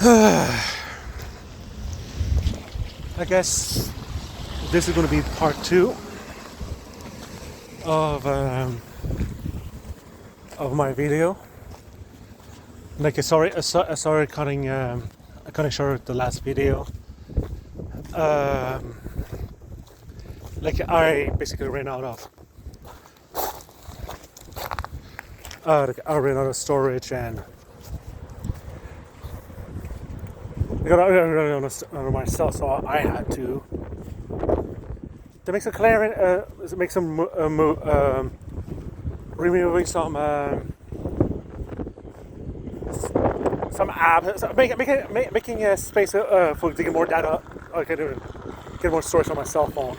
I guess this is going to be part two of my video. Like I started cutting short the last video. Like I basically ran out of I ran out of storage and I ran out of myself, so I had to make some clearing, make some removing some apps, making a space for to get more data, get more storage on my cell phone.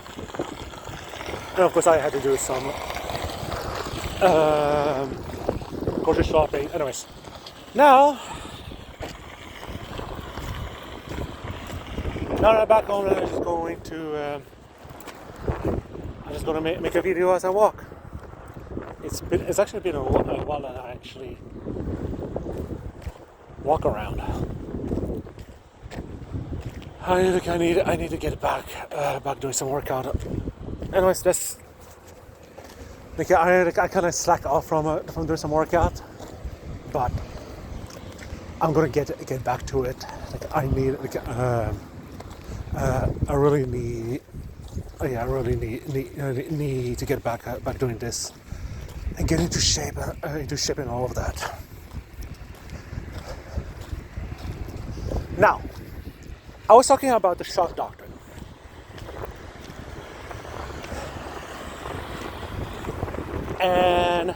And of course, I had to do some grocery shopping. Anyways, now that I'm back home, I'm just going to make a video as I walk. It's actually been a while that I actually walk around. I need to get back doing some workout. Anyways, that's like I kind of slack off from doing some workout, but I'm gonna get back to it. Like I need I really need to get back doing this and get into shape and all of that. Now, I was talking about the shock doctrine. And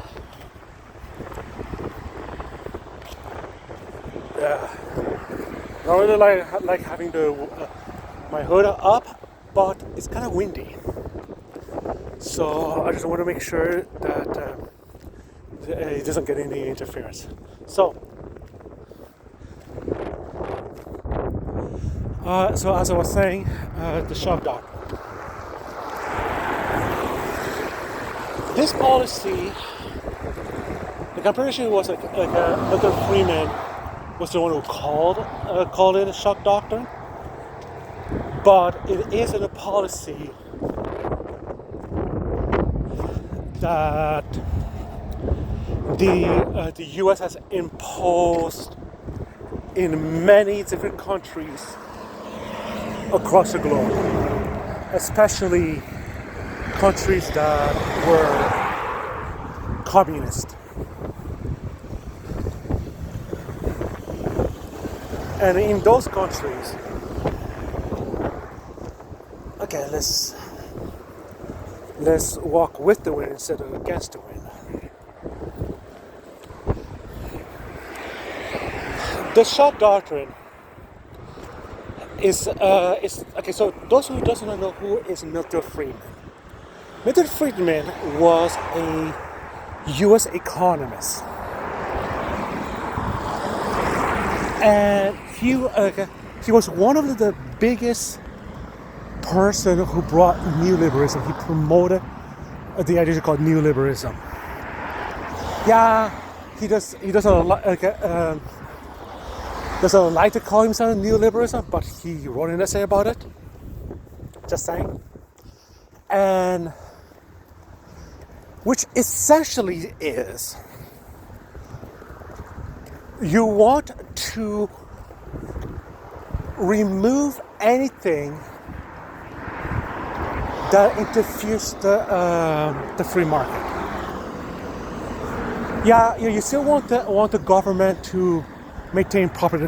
I really like having my hood up, but it's kind of windy. So I just want to make sure that it doesn't get any interference. So as I was saying, the shock doctrine. This policy, like I'm pretty sure it was like Milton Friedman was the one who called it a shock doctrine, but it isn't a policy that the U.S. has imposed in many different countries across the globe, especially countries that were communist. And in those countries, okay, let's walk with the wind instead of against the wind. The shock doctrine is okay. So those who doesn't know who is Milton Friedman. Milton Friedman was a U.S. economist, and he was one of the biggest person who brought neoliberalism. He promoted the idea called neoliberalism. Yeah, he doesn't like to call himself neoliberalism, but he wrote an essay about it. Just saying. And which essentially is you want to remove anything that interferes the free market. Yeah, you still want the government to maintain proper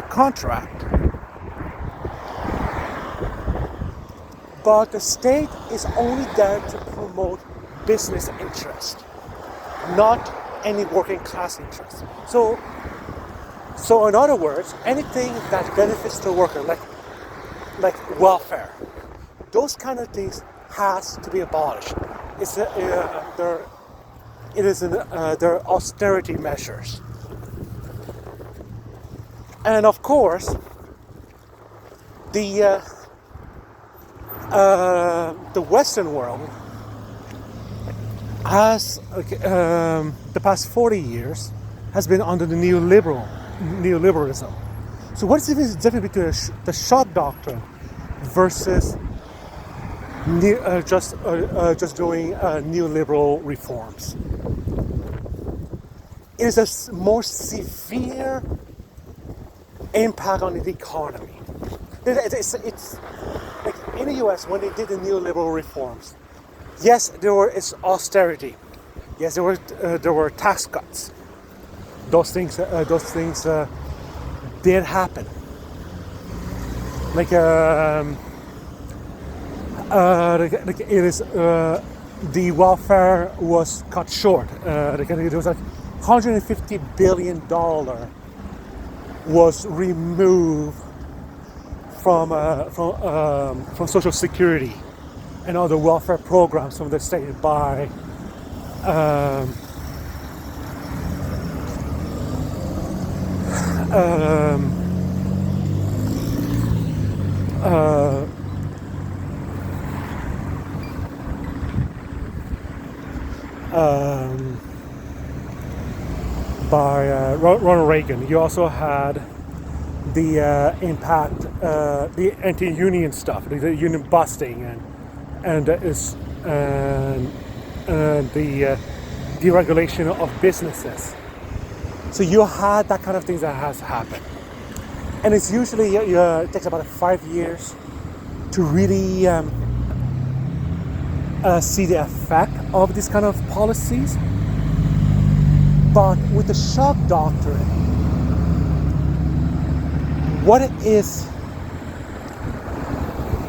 contract, but the state is only there to promote business interest, not any working class interest. So in other words, anything that benefits the worker, like welfare, those kind of things has to be abolished. They're austerity measures, and of course, the Western world has the past 40 years has been under the neoliberalism. So what is the difference between the shock doctrine versus just doing neoliberal reforms? It is a more severe impact on the economy. It's like in the U.S. when they did the neoliberal reforms. Yes, there was austerity. Yes, there were tax cuts. Those things did happen. Like it is the welfare was cut short. It was like $150 billion was removed from Social Security and other welfare programs from the state by um, um, uh, um, by Ronald Reagan. You also had the impact, the anti-union stuff, the union busting, and is and the deregulation of businesses. So you had that kind of things that has happened, and it's usually it takes about 5 years to really see the effect of these kind of policies. But with the shock doctrine, what is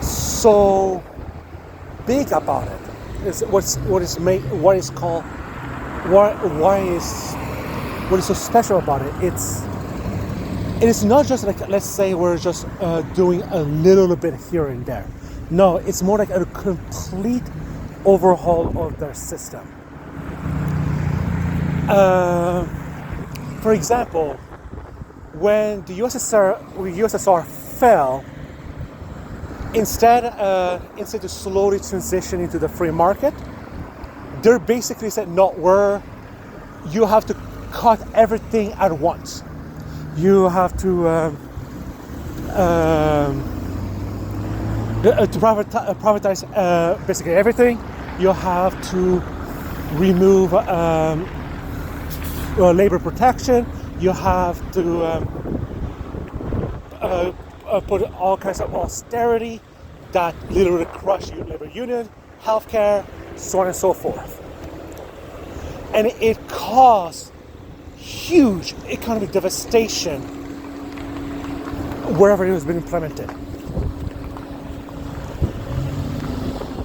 so big about it is what is so special about it. It is not just like, let's say we're just doing a little bit here and there. No, it's more like a complete overhaul of their system. For example, when the USSR fell, instead to slowly transition into the free market, they basically said, no, you have to cut everything at once. You have to privatize basically everything. You have to remove labor protection. You have to put all kinds of austerity that literally crush your labor union, healthcare, so on and so forth. And it caused huge economic devastation wherever it has been implemented.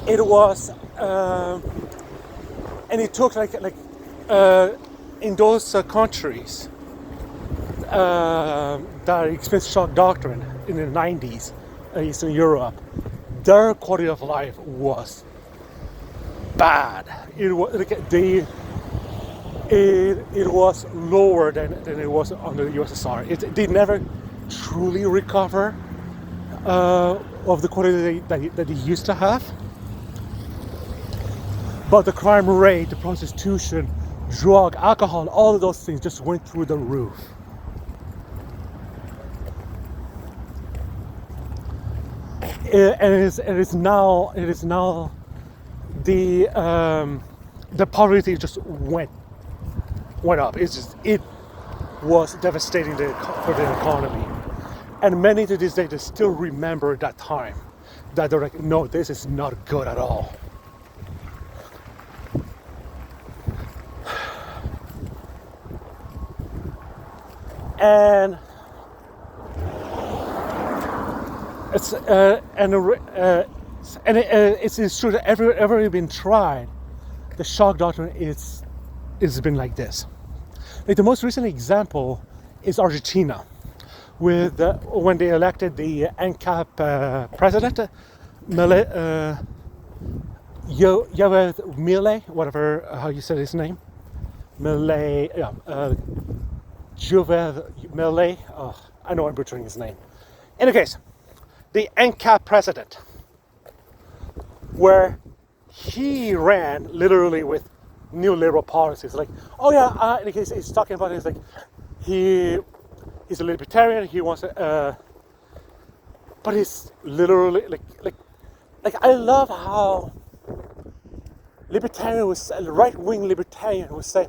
It was, and it took in those countries that experienced shock doctrine in the 90s, Eastern Europe, their quality of life was bad. It was lower than it was under the USSR. They never truly recover of the quality that they used to have. But the crime rate, the prostitution, drug, alcohol, all of those things just went through the roof. And it is now the poverty just went up. It was devastating for the economy, and many to this day they still remember that time. That they're like, no, this is not good at all. And it's it's true that ever been tried. The shock doctrine it's been like this. Like the most recent example is Argentina, with when they elected the ANCAP president, Javier Milei, whatever how you said his name, Milei, Javier Milei. Oh, I know I'm butchering his name. In any case, the ANCAP president, where he ran literally with neoliberal policies, like, oh yeah, in case he's talking about it, it's like he he's a libertarian. He wants to, but he's literally like I love how right-wing libertarian would say,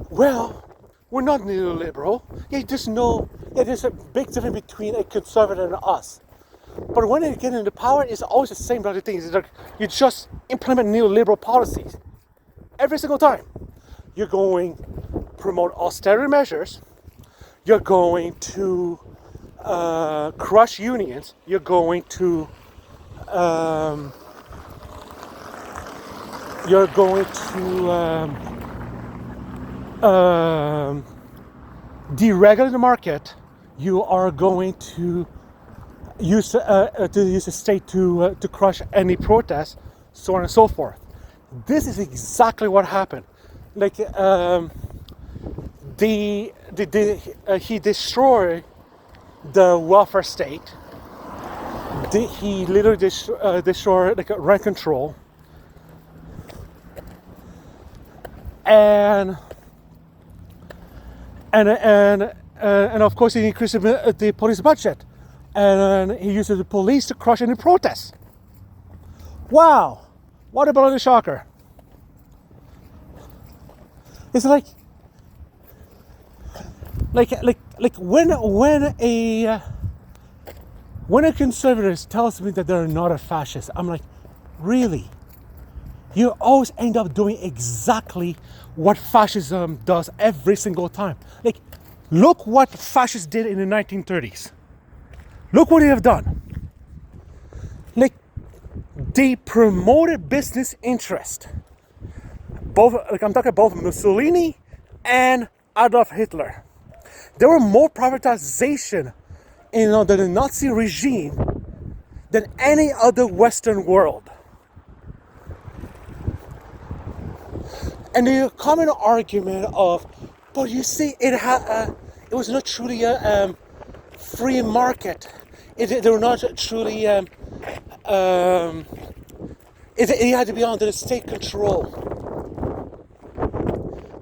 well, we're not neoliberal. There's a big difference between a conservative and us. But when they get into power, it's always the same bloody thing. It's like you just implement neoliberal policies every single time. You're going to promote austerity measures. You're going to crush unions. You're going to deregulate the market. You are going to use the state to crush any protest, so on and so forth. This is exactly what happened. Like he destroyed the welfare state. He literally destroyed like rent control, and of course he increased the police budget, and he used the police to crush any protests. Wow, what a bloody shocker! It's like when a conservative tells me that they're not a fascist, I'm like, really? You always end up doing exactly what fascism does every single time. Like, look what fascists did in the 1930s. Look what they have done. Like, they promoted business interest. I'm talking both Mussolini and Adolf Hitler. There were more privatization in the Nazi regime than any other Western world. And the common argument of, but you see, it was not truly a free market. They were not truly. It had to be under the state control.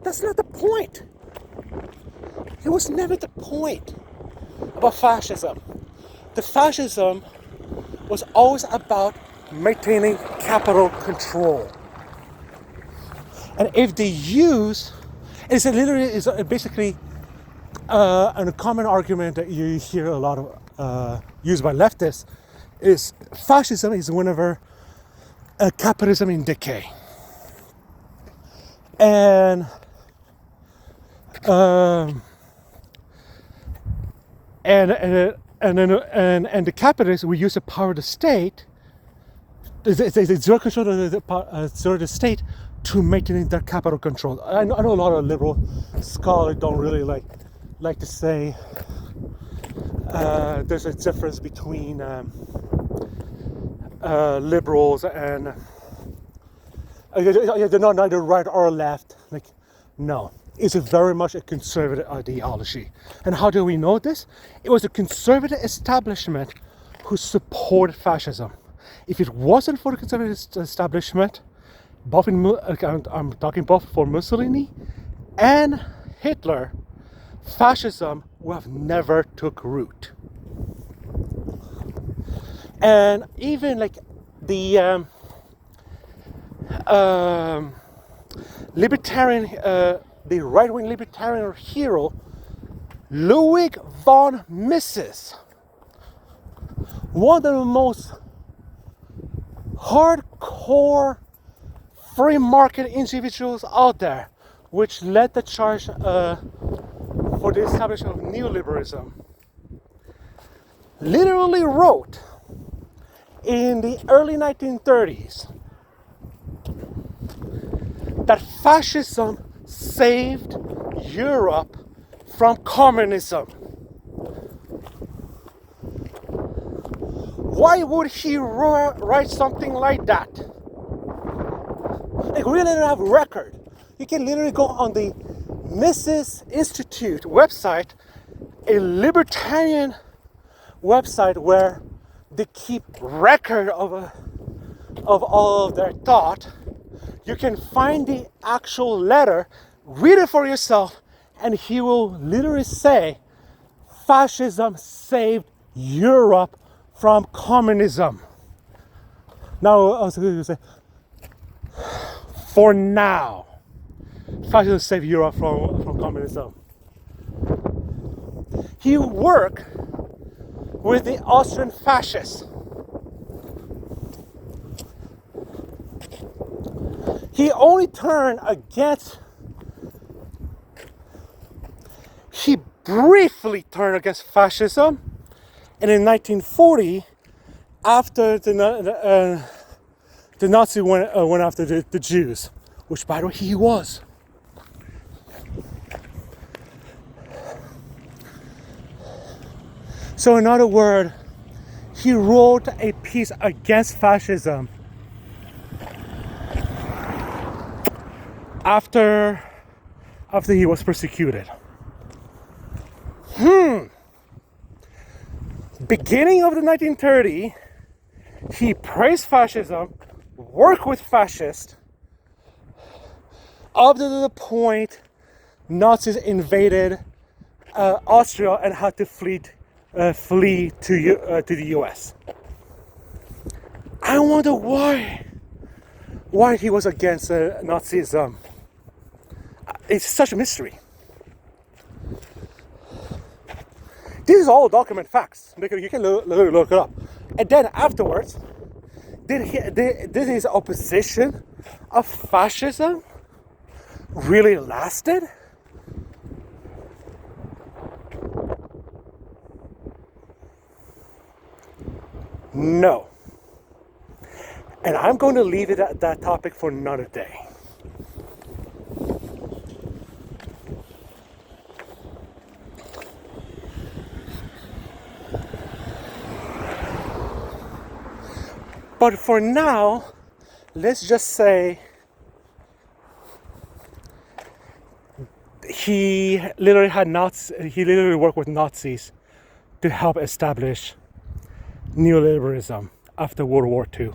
That's not the point. It was never the point about fascism. The fascism was always about maintaining capital control. And if they use, it's basically a common argument that you hear a lot of used by leftists, is fascism is whenever capitalism in decay. And the capitalists will use the power of the state, the zero control of the state, to maintain their capital control. I know a lot of liberal scholars don't really like to say there's a difference between liberals and they're not neither right or left. Like, no, it's very much a conservative ideology. And how do we know this? It was the conservative establishment who supported fascism. If it wasn't for the conservative establishment, I'm talking both for Mussolini and Hitler, fascism would have never took root. And even like the the right-wing libertarian hero, Ludwig von Mises, one of the most hardcore free market individuals out there, which led the charge for the establishment of neoliberalism, literally wrote in the early 1930s that fascism saved Europe from communism. Why would he write something like that? Like, we don't have a record. You can literally go on the Mises Institute website, a libertarian website where they keep record of all of their thought. You can find the actual letter, read it for yourself, and he will literally say fascism saved Europe from communism. Now, I was going to say, for now, fascism saved Europe from communism. He worked with the Austrian fascists. He only turned against, he briefly turned against fascism, and in 1940, after the Nazi went after the Jews, which by the way he was. So in other words, he wrote a piece against fascism after he was persecuted. Beginning of the 1930s, he praised fascism, worked with fascists, up to the point Nazis invaded Austria and had to flee to the US. I wonder why he was against Nazism. It's such a mystery. This is all document facts. You can look it up. And then afterwards, did his opposition of fascism really lasted? No. And I'm going to leave it at that topic for another day. But for now, let's just say he literally worked with Nazis to help establish neoliberalism after World War II.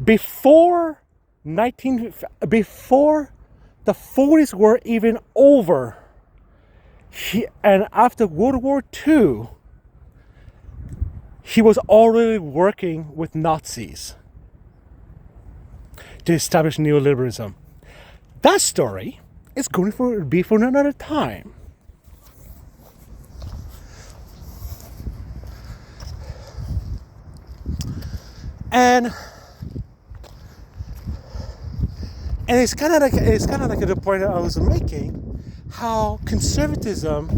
Before the 40s were even over, and after World War II, he was already working with Nazis to establish neoliberalism. That story is going to be for another time. And it's kind of like the point that I was making, how conservatism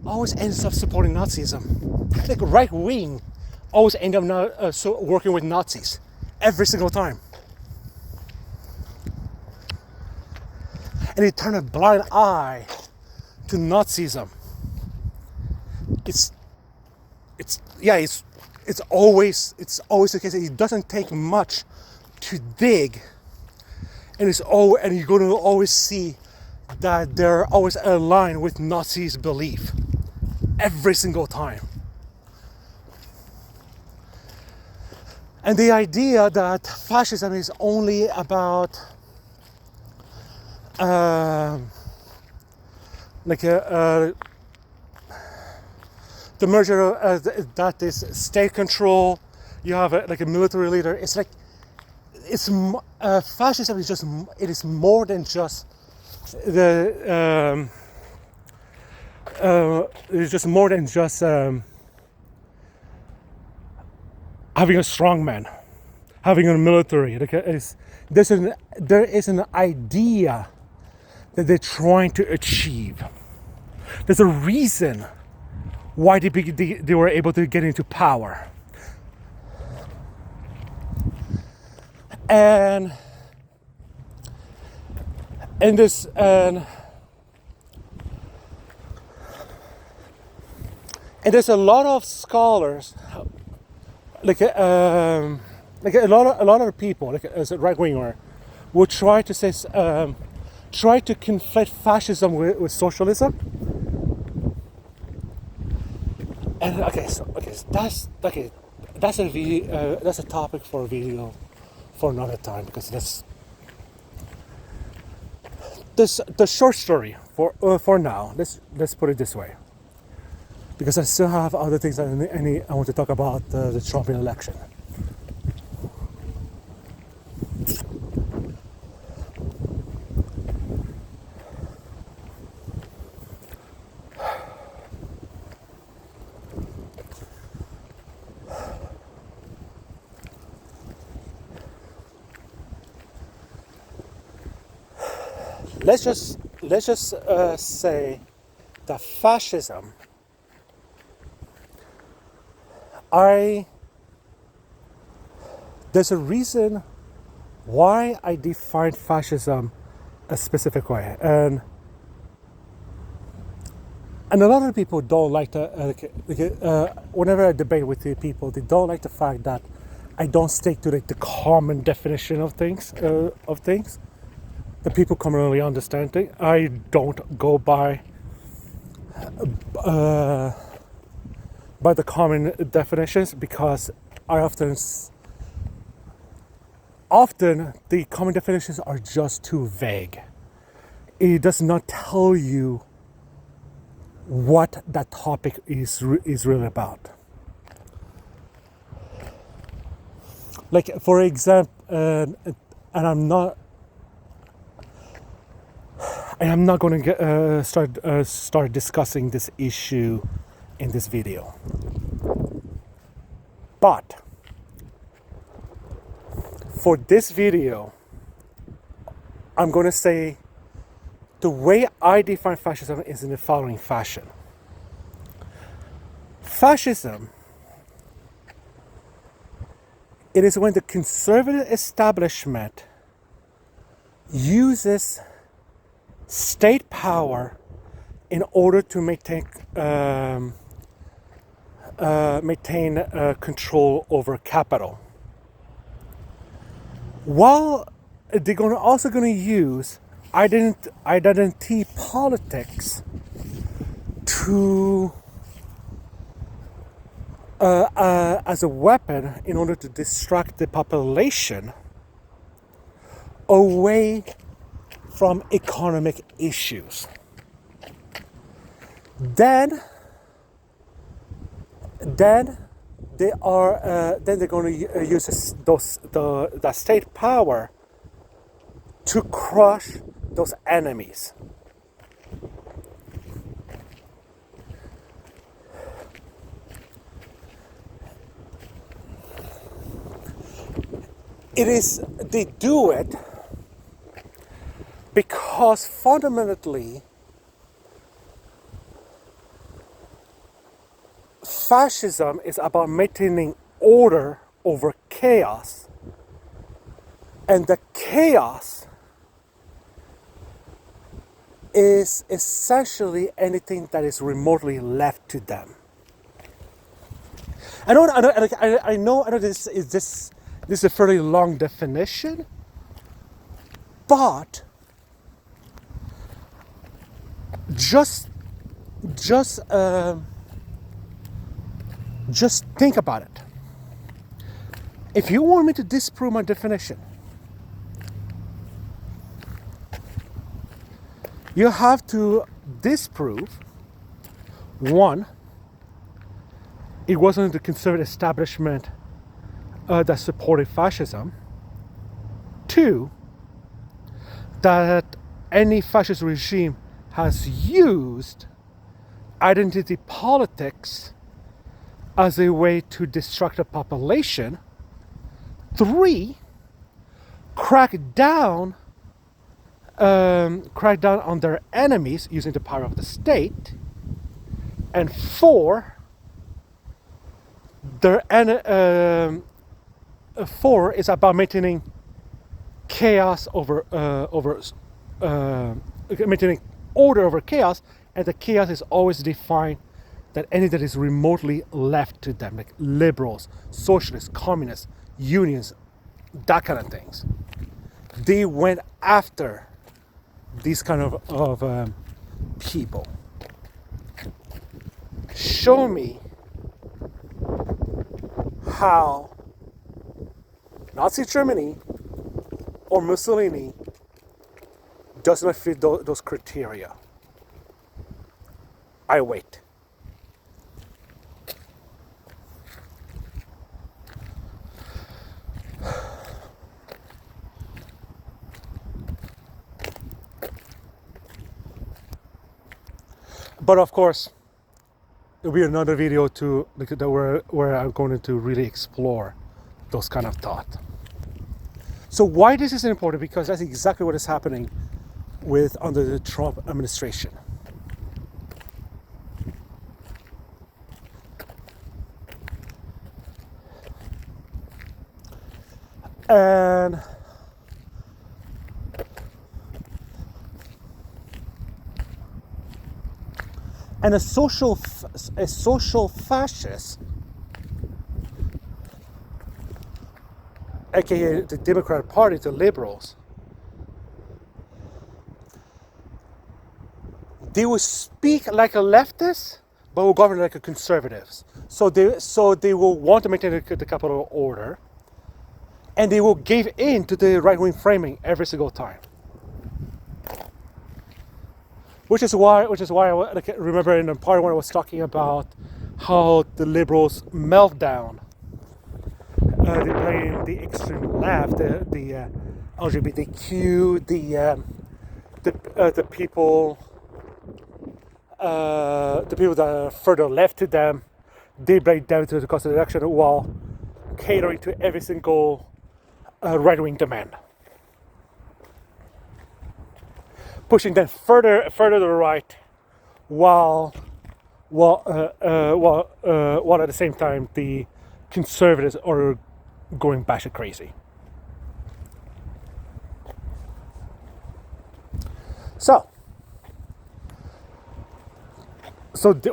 always ends up supporting Nazism. Like right wing always end up working with Nazis every single time, and they turn a blind eye to Nazism. It's always the case. It doesn't take much to dig, and you're going to always see that they're always aligned with Nazis' belief every single time. And the idea that fascism is only about the merger of that is state control. You have a military leader. It's like fascism is just more than just it's just more than just having a strong man, having a military. There is an idea that they're trying to achieve. There's a reason why they were able to get into power. And there's a lot of scholars, a lot of people, as a right winger, would try to conflate fascism with socialism. And that's a topic for a video for another time, because the short story for now. Let's put it this way. because I still have other things that I want to talk about the Trump election. Let's just say that fascism. There's a reason why I define fascism a specific way, and a lot of people don't like to. Whenever I debate with the people, they don't like the fact that I don't stick to the common definition of things. The people commonly understand things. I don't go by the common definitions because I often the common definitions are just too vague. It does not tell you what that topic is really about. Like, for example, and I am not going to start discussing this issue in this video. But for this video, I'm going to say the way I define fascism is in the following fashion. Fascism, it is when the conservative establishment uses state power in order to maintain control over capital. While they're also going to use identity politics to as a weapon in order to distract the population away from economic issues. Then they're going to use the state power to crush those enemies. They do it because fundamentally fascism is about maintaining order over chaos, and the chaos is essentially anything that is remotely left to them. I know this is a fairly long definition, but just think about it. If you want me to disprove my definition, you have to disprove, one, it wasn't the conservative establishment that supported fascism. Two, that any fascist regime has used identity politics as a way to distract the population. Three, crack down on their enemies using the power of the state. And four, four is about maintaining chaos maintaining order over chaos, and the chaos is always defined that any that is remotely left to them, like liberals, socialists, communists, unions, that kind of things. They went after these kind of people. Show me how Nazi Germany or Mussolini does not fit those criteria. I wait. But of course, it'll be another video where I'm going to really explore those kind of thoughts. So why this is important? Because that's exactly what is happening under the Trump administration. And a social fascist, aka the Democratic Party, the liberals, they will speak like a leftist, but will govern like a conservatives. So they will want to maintain the capital order, and they will give in to the right-wing framing every single time. Which is why I remember in the part when I was talking about how the liberals meltdown, they blame the extreme left, the LGBTQ, the people that are further left to them, they blame them to the cost of the election while catering to every single right-wing demand, pushing them further to the right, while at the same time the conservatives are going batshit crazy. So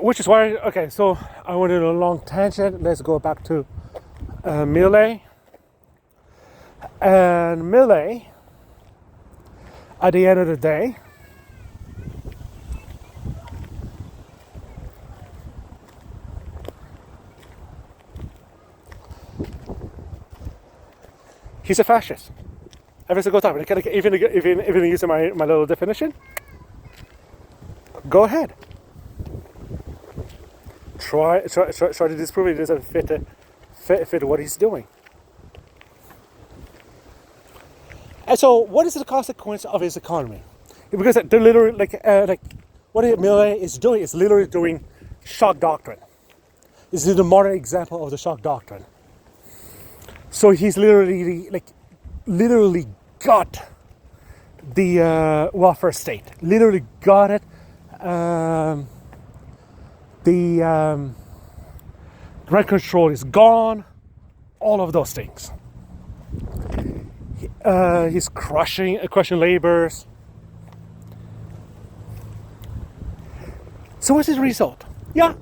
which is why, okay, so I went on a long tangent. Let's go back to Milei. And Milei, at the end of the day, he's a fascist. Every single time. Even using my little definition, go ahead. Try to disprove it doesn't fit what he's doing. And so, what is the consequence of his economy? Because they're literally like what Milei is doing is literally doing shock doctrine. This is the modern example of the shock doctrine. So he's literally got the welfare state. Literally got it. The rent control is gone. All of those things. He's crushing laborers. So what's his result? Yeah,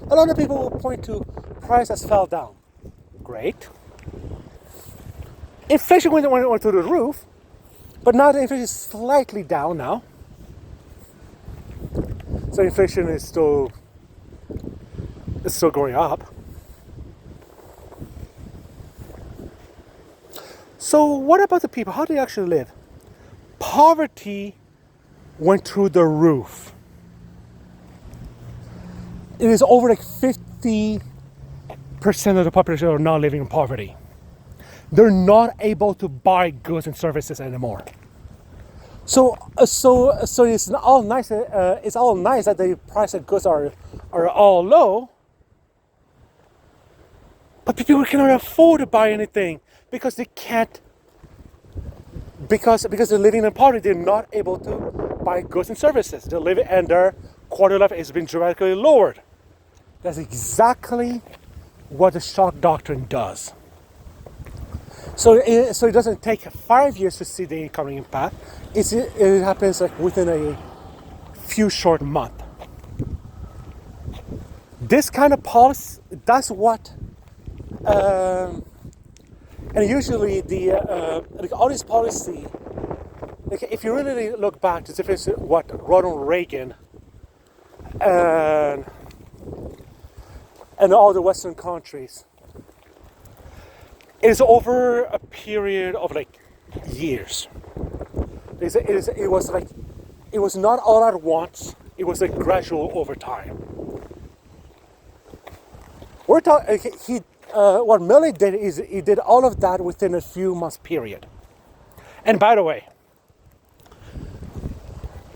a lot of people will point to prices fell down. Great. Inflation went through the roof, but now the inflation is slightly down now. So inflation is still going up. So what about the people? How do they actually live? Poverty went through the roof. It is over like 50% of the population are now living in poverty. They're not able to buy goods and services anymore. So it's all nice. It's all nice that the price of goods are all low, but people cannot afford to buy anything because they can't. Because they're living in poverty, they're not able to buy goods and services. They're living, and their quality of life has been dramatically lowered. That's exactly what the shock doctrine does. So it doesn't take 5 years to see the economic impact. It happens like within a few short months. This kind of policy, that's what, and usually all this policy, like if you really look back to the difference what Ronald Reagan and all the Western countries, it is over a period of like years. It was not all at once. It was like gradual over time. We're talking. What Milei did is he did all of that within a few months period. And by the way,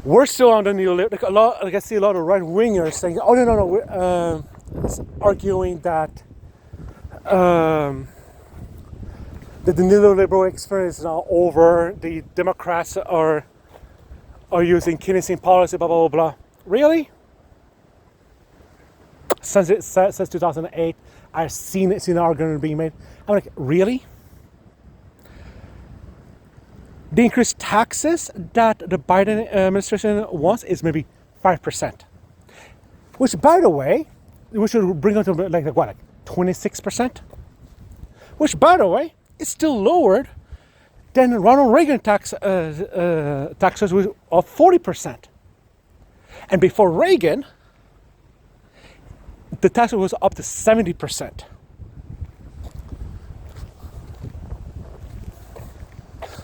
We're still on the neoliberal. Like I see a lot of right wingers saying, "Oh no, we're arguing that that the neoliberal experience is now over. The Democrats are using Keynesian policy, blah blah blah." Really? Since 2008, I've seen an argument being made. I'm like, really? The increased taxes that the Biden administration wants is maybe 5%, which, by the way, we should bring it to like 26%, which, by the way, is still lowered than Ronald Reagan taxes of 40%. And before Reagan, the tax was up to 70%.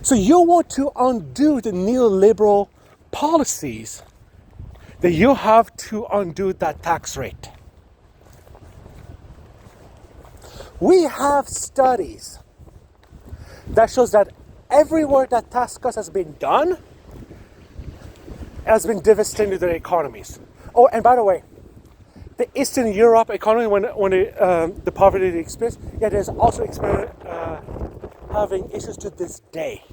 So you want to undo the neoliberal policies, then you have to undo that tax rate. We have studies that shows that everywhere that tax cuts has been done has been devastating to their economies. Oh, and by the way, the Eastern Europe economy, when the poverty they experience, there's also having issues to this day.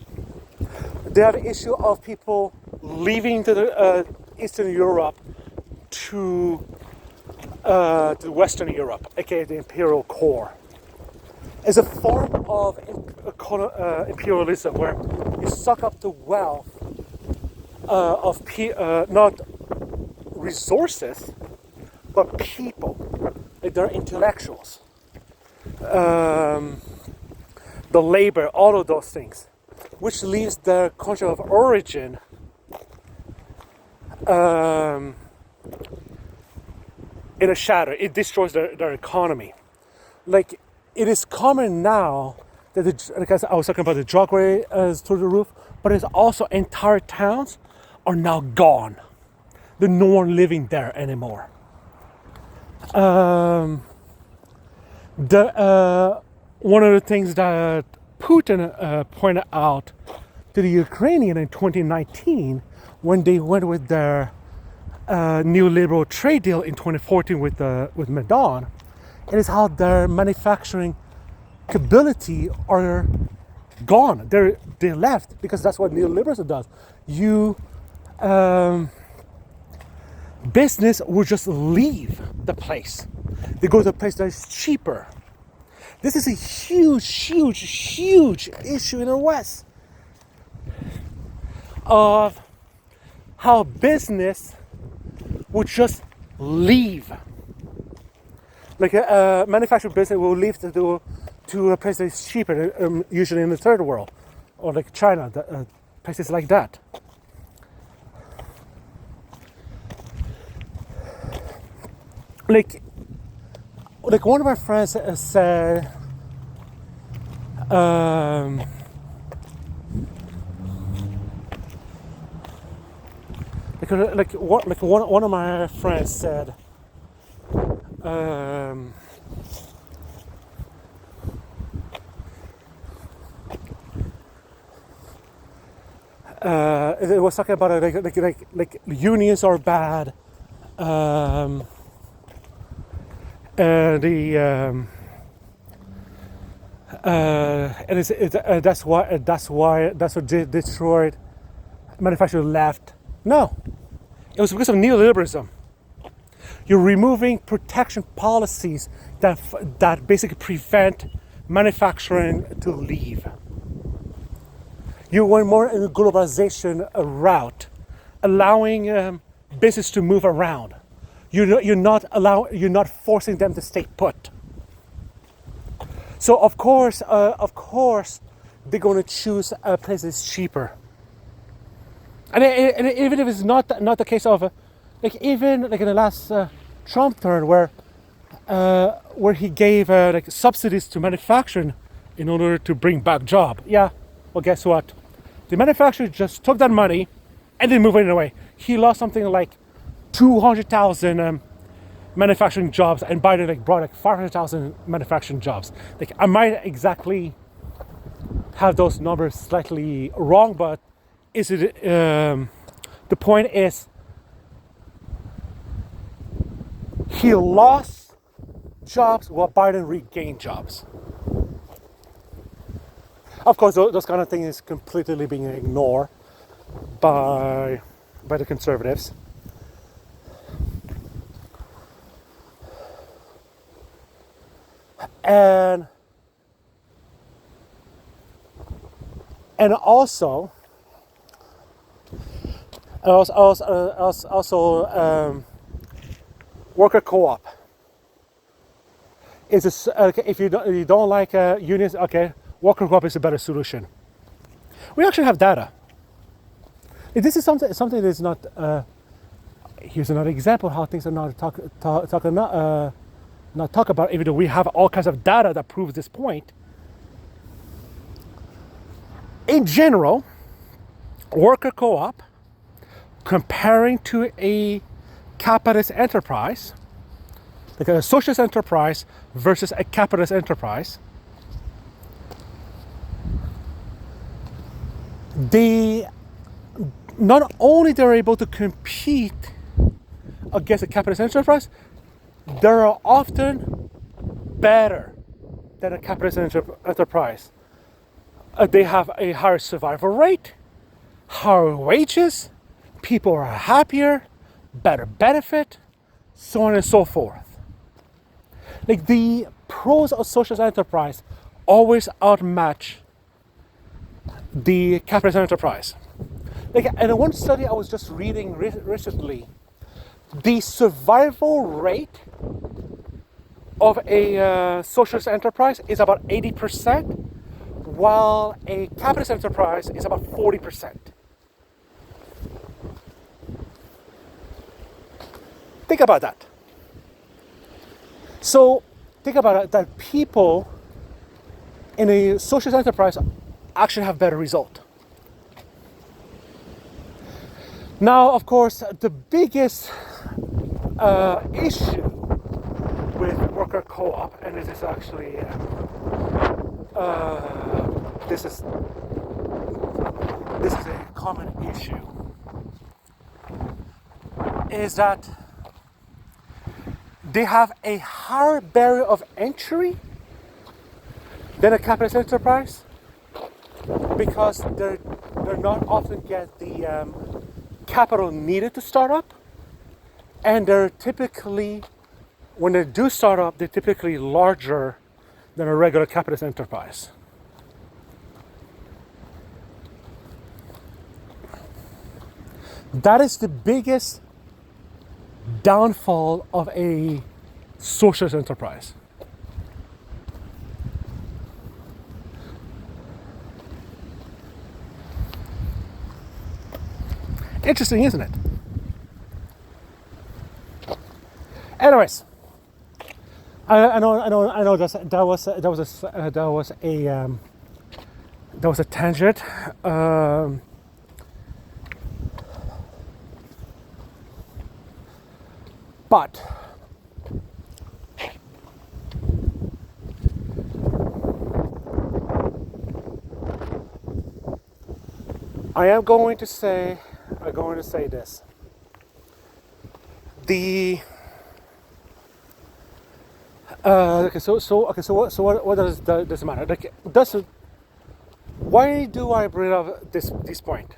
They have an issue of people leaving to the Eastern Europe to Western Europe, aka the imperial core. It's a form of imperialism where you suck up the wealth of not resources, but people. Like they're intellectuals. The labor, all of those things, which leaves the country of origin in a shadow. It destroys their economy. Like, it is common now that, like I was talking about, the drug rate is through the roof, but it's also entire towns are now gone. There's no one living there anymore. One of the things that Putin pointed out to the Ukrainian in 2019 when they went with their neoliberal trade deal in 2014 with Maidan, it is how their manufacturing capability are gone. They left because that's what neoliberalism does. Business will just leave the place. They go to a place that is cheaper. This is a huge issue in the West of how business would just leave. Like a manufacturing business will leave to a place that is cheaper, usually in the third world, or like China, places like that. Like one of my friends said, one of my friends said, it was talking about like unions are bad. And that's what destroyed manufacturing left. No, it was because of neoliberalism. You're removing protection policies that basically prevent manufacturing to leave. You went more in a globalization route, allowing business to move around. You're not forcing them to stay put. So of course, they're going to choose a place that's cheaper. And even if it's not the case of, even in the last Trump term, where he gave subsidies to manufacturing in order to bring back job. Yeah, well, guess what? The manufacturer just took that money and then moved it away. He lost something like 200,000 manufacturing jobs, and Biden brought 500,000 manufacturing jobs. I might exactly have those numbers slightly wrong, but is it The point is, he lost jobs while Biden regained jobs. Of course, those kind of things is completely being ignored by the conservatives. And also worker co-op is if you don't like unions, okay, worker co-op is a better solution. We actually have data. This is something that is not. Here's another example of how things are not talked about, even though we have all kinds of data that proves this point. In general, worker co-op, comparing to a capitalist enterprise, like a socialist enterprise versus a capitalist enterprise, they not only they're able to compete against a capitalist enterprise, they're often better than a capitalist enterprise. They have a higher survival rate, higher wages, people are happier, better benefit, so on and so forth. Like the pros of socialist enterprise always outmatch the capitalist enterprise. Like in one study I was just reading recently, the survival rate of a socialist enterprise is about 80%, while a capitalist enterprise is about 40%. Think about that. So think about it, that people in a socialist enterprise actually have better result. Now, of course, the biggest issue with worker co-op, and this is actually this is a common issue, is that they have a higher barrier of entry than a capitalist enterprise, because they're not often get the capital needed to start up, and they're typically, when they do start up, they're typically larger than a regular capitalist enterprise. That is the biggest downfall of a socialist enterprise. Interesting, isn't it? Anyways, I know that was a tangent. But I'm going to say this. So what does this matter? Like, why do I bring up this point?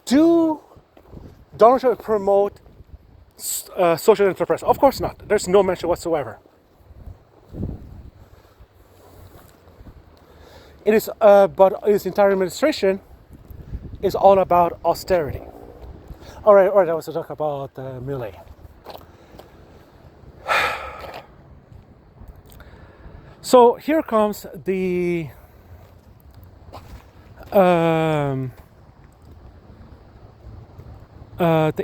Do Donald Trump promote social enterprise? Of course not. There's no mention whatsoever. It is, but his entire administration is all about austerity. All right. I was to talk about Milley. So here comes the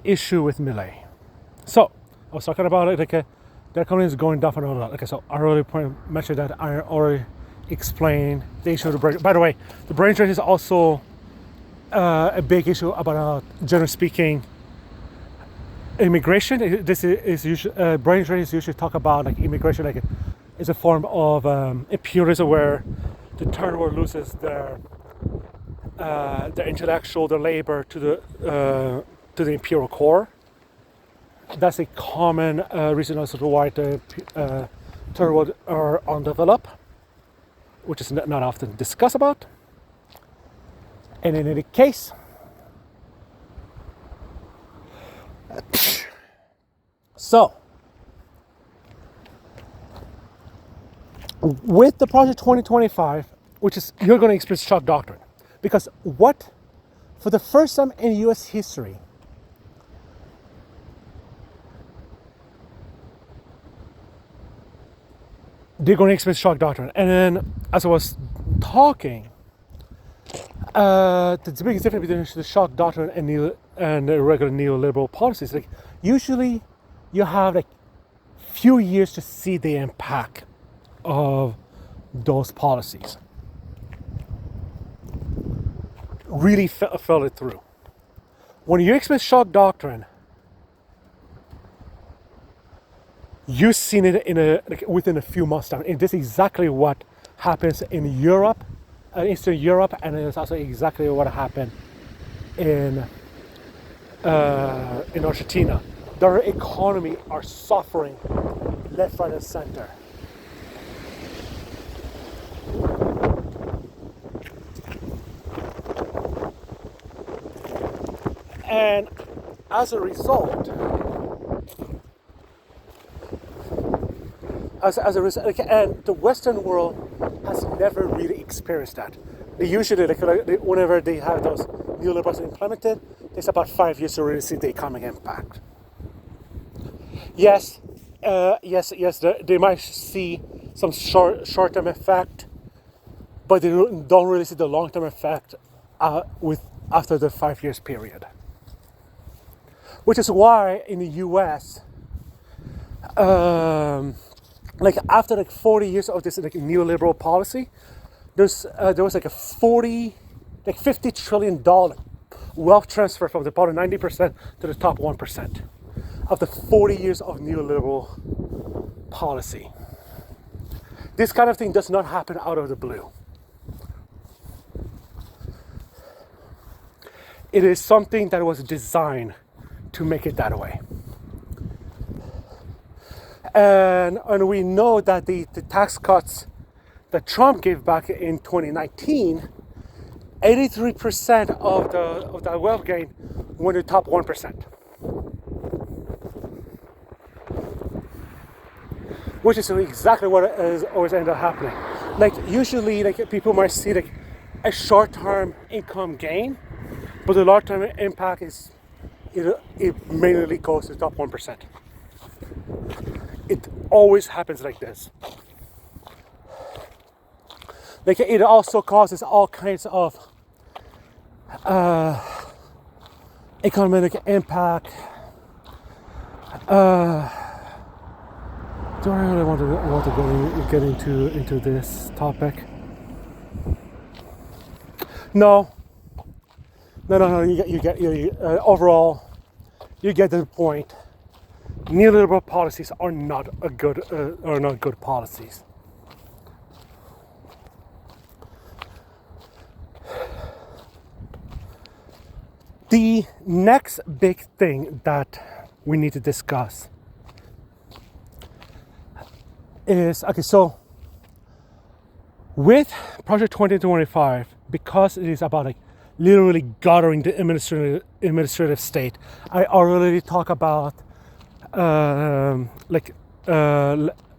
issue with Milley. So I was talking about it. Like, their company is going down and all that. Okay, so I already mentioned that. I already explained the issue of the brain. By the way, the brain drain is also a big issue about, generally speaking, immigration. This is usually brain drain is usually talk about like immigration, like it's a form of imperialism where the third world loses their their intellectual, their labor to the imperial core. That's a common reason as to why the third world are undeveloped, which is not often discussed about. And in any case, so with the Project 2025, which is you're going to experience shock doctrine, because what, for the first time in U.S. history, they're going to experience shock doctrine. And then, as I was talking, the biggest difference between the shock doctrine and the regular neoliberal policies, like usually you have like few years to see the impact of those policies. Really felt it through. When you experience shock doctrine, you've seen it within a few months time. And this is exactly what happens in Europe, Eastern Europe, and it's also exactly what happened in Argentina. Their economy are suffering left, right, and center. And as a result, and the Western world has never really experienced that. They usually, whenever they have those neoliberals implemented, it's about 5 years to really see the economic impact. Yes, they might see some short-term effect, but they don't really see the long-term effect after the 5 years period. Which is why in the U.S., after 40 years of this neoliberal policy, there was a $50 trillion wealth transfer from the bottom 90% to the top 1% after 40 years of neoliberal policy. This kind of thing does not happen out of the blue. It is something that was designed to make it that way. And we know that the tax cuts that Trump gave back in 2019, 83% of that wealth gain went to the top 1%. Which is exactly what has always ended up happening. Usually, people might see a short-term income gain, but the long-term impact is it mainly goes to the top 1%. It always happens like this. It also causes all kinds of economic impact. Do I really want to get into this topic? No. You get overall. You get the point. Neoliberal policies are not good policies. The next big thing that we need to discuss is so with Project 2025, because it is about literally guttering the administrative state. I already talk about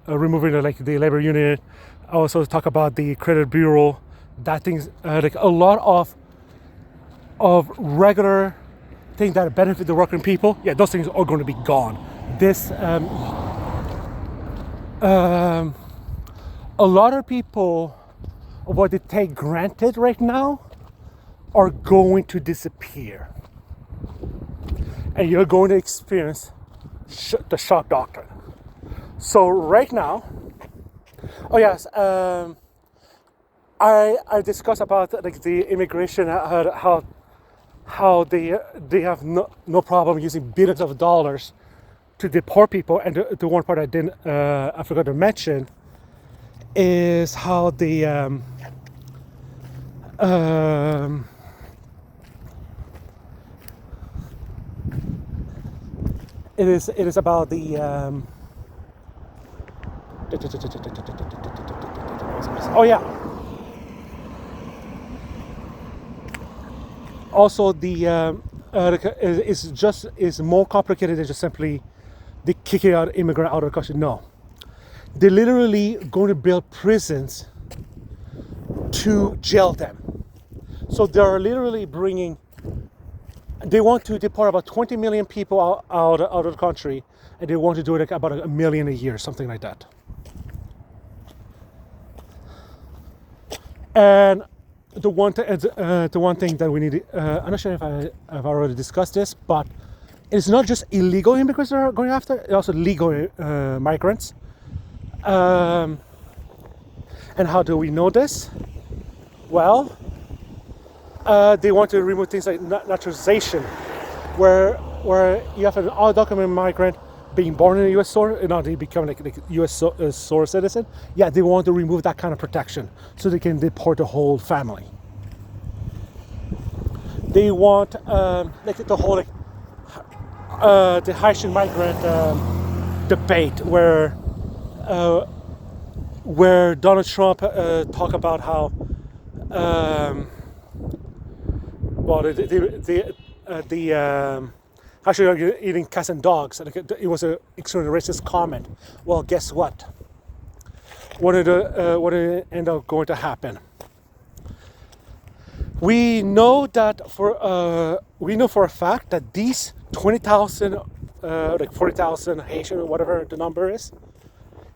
removing the labor union. I also talk about the credit bureau. That things a lot of regular things that benefit the working people. Yeah, those things are going to be gone. This a lot of people, what they take granted right now, are going to disappear, and you're going to experience the shock doctrine. So right now, I discussed about the immigration, how they have no problem using billions of dollars to deport people, and the one part I forgot to mention is how it is about the oh yeah, also is more complicated than just simply the kicking out immigrant out of the country. No, they're literally going to build prisons to jail them. So they're literally they want to deport about 20 million people out of the country, and they want to do it like about a million a year, something like that. And the one thing that we need, I'm not sure if I've already discussed this, but it's not just illegal immigrants that are going after, it's also legal migrants. And how do we know this? Well, they want to remove things like naturalization, where you have an undocumented migrant being born in a U.S. soil, and now they become like U.S. soil citizen. Yeah, they want to remove that kind of protection so they can deport the whole family. They want like the whole the Haitian migrant debate, where Donald Trump talk about how actually are eating cats and dogs. It was an extremely racist comment. Well, guess what? What did end up going to happen? We know for a fact that these 20,000, like 40,000 Haitian, or whatever the number is,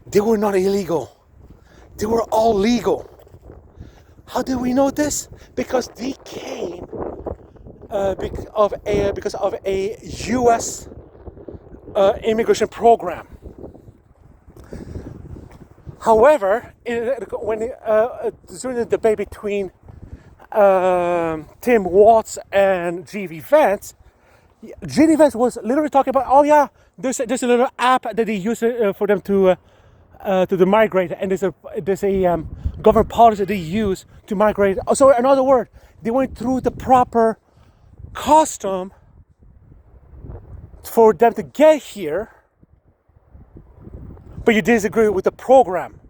they were not illegal. They were all legal. How do we know this? Because they came because of a U.S. Immigration program. However, during the debate between Tim Walz and G.D. Vance, G.D. Vance was literally talking about, oh yeah, there's a little app that they use for them to migrate, and there's a government policy they use to migrate. So in other words, they went through the proper custom for them to get here, but you disagree with the program.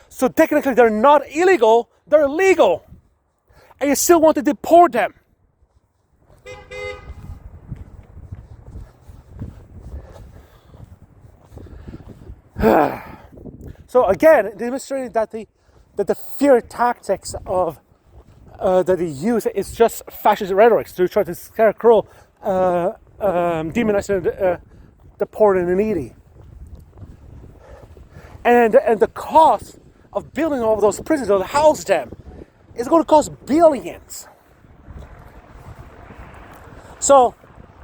So technically they're not illegal, they're legal, and you still want to deport them. So again, demonstrating that the fear tactics of that they use is just fascist rhetoric to try to scarecrow, demonizing the poor and the needy. And the cost of building all of those prisons or to house them is going to cost billions. So,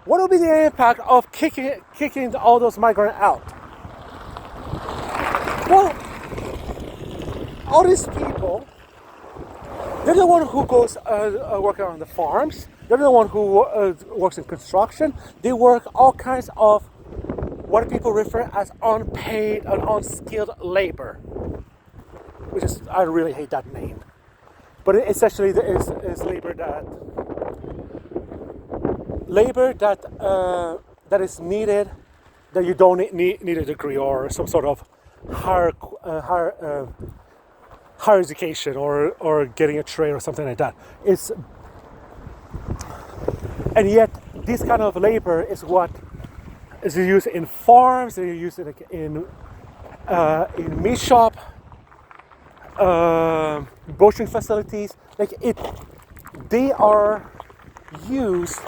what will be the impact of kicking all those migrants out? Well, all these people, they're the one who goes working on the farms. They're the one who works in construction. They work all kinds of what people refer as unpaid and unskilled labor, which is, I really hate that name. But it's actually is labor that is needed, that you don't need a degree or some sort of higher education or getting a trade or something like that. And yet this kind of labor is what is used in farms, they're used in meat shop, butchering facilities. They are used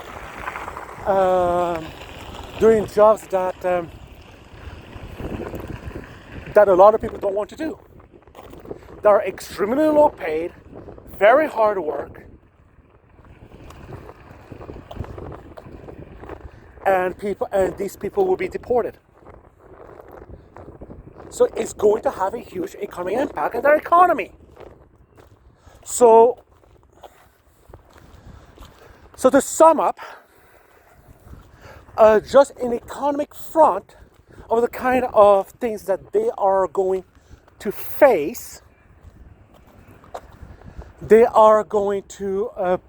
doing jobs that a lot of people don't want to do. They are extremely low paid, very hard work, and these people will be deported. So it's going to have a huge economic impact on their economy. So to sum up, just an economic front of the kind of things that they are going to face, they're going to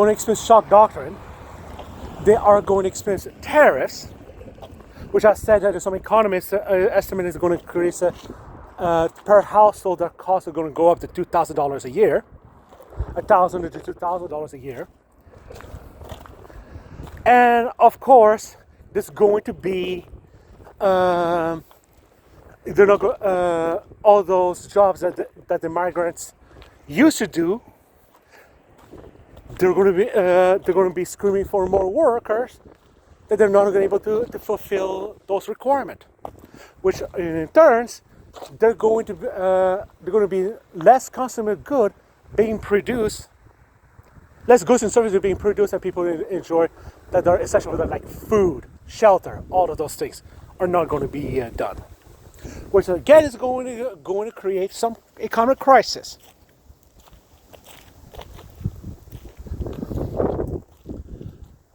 experience shock doctrine. they are going to experience tariffs, which I said that some economists estimate is going to increase per household. Their costs are going to go up to $2,000 a year, $1,000 to $2,000 a year, and of course, there's going to be they're not all those jobs that the migrants used to do. They're going to be screaming for more workers that they're not going to be able to fulfill those requirements, which in turns they're going to be less consumer good being produced, less goods and services being produced that people enjoy that are essential for them, like food, shelter, all of those things are not going to be done, which again is going to create some economic crisis.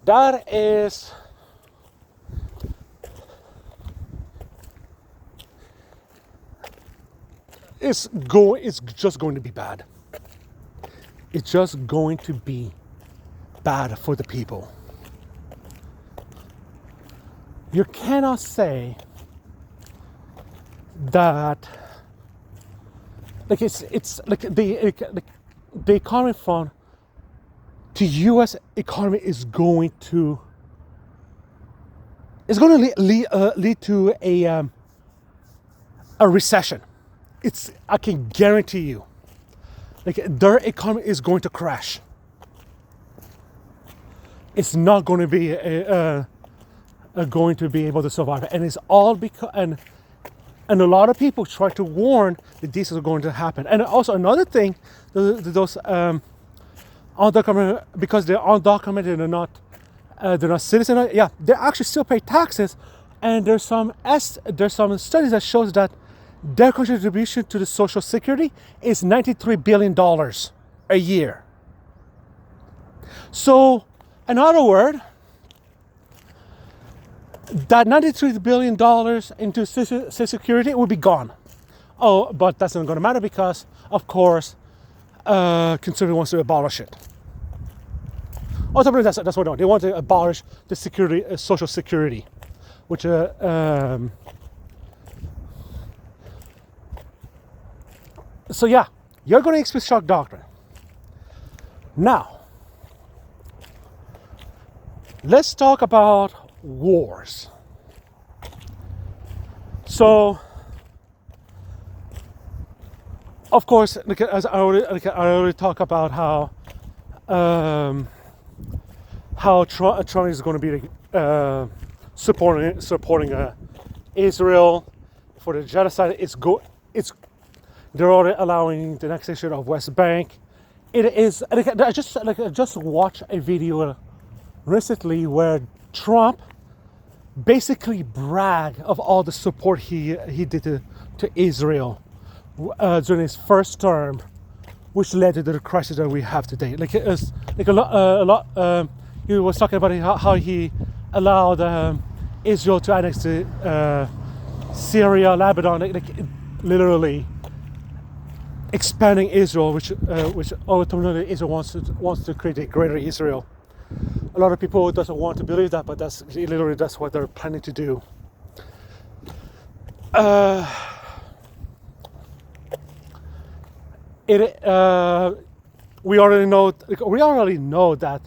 That is it's just going to be bad. It's just going to be bad for the people. You cannot say that like it's like the economy fund to U.S. economy is going to lead to a recession. I can guarantee you, like their economy is going to crash. It's not going to be going to be able to survive, and it's all because and a lot of people try to warn that this is going to happen. And also another thing, those undocumented, because they're undocumented and they're not citizens. Yeah, they actually still pay taxes, and there's some studies that shows that their contribution to the Social Security is $93 billion a year. So, in other words, that $93 billion into Social Security will be gone. Oh, but that's not going to matter because, of course, conservative wants to abolish it. Ultimately, that's what they want. They want to abolish the Social Security, which so yeah, you're going to experience shock doctrine. Now, let's talk about wars. So, of course, as I already talked about how Trump is going to be supporting Israel for the genocide. They're already allowing the annexation of West Bank. It is. I just watched a video recently where Trump basically bragged of all the support he did to Israel during his first term, which led to the crisis that we have today. Like it was like a lot. He was talking about how he allowed Israel to annex Syria, Lebanon, like literally expanding Israel, which ultimately Israel wants to create a greater Israel. A lot of people doesn't want to believe that, but that's what they're planning to do. We already know that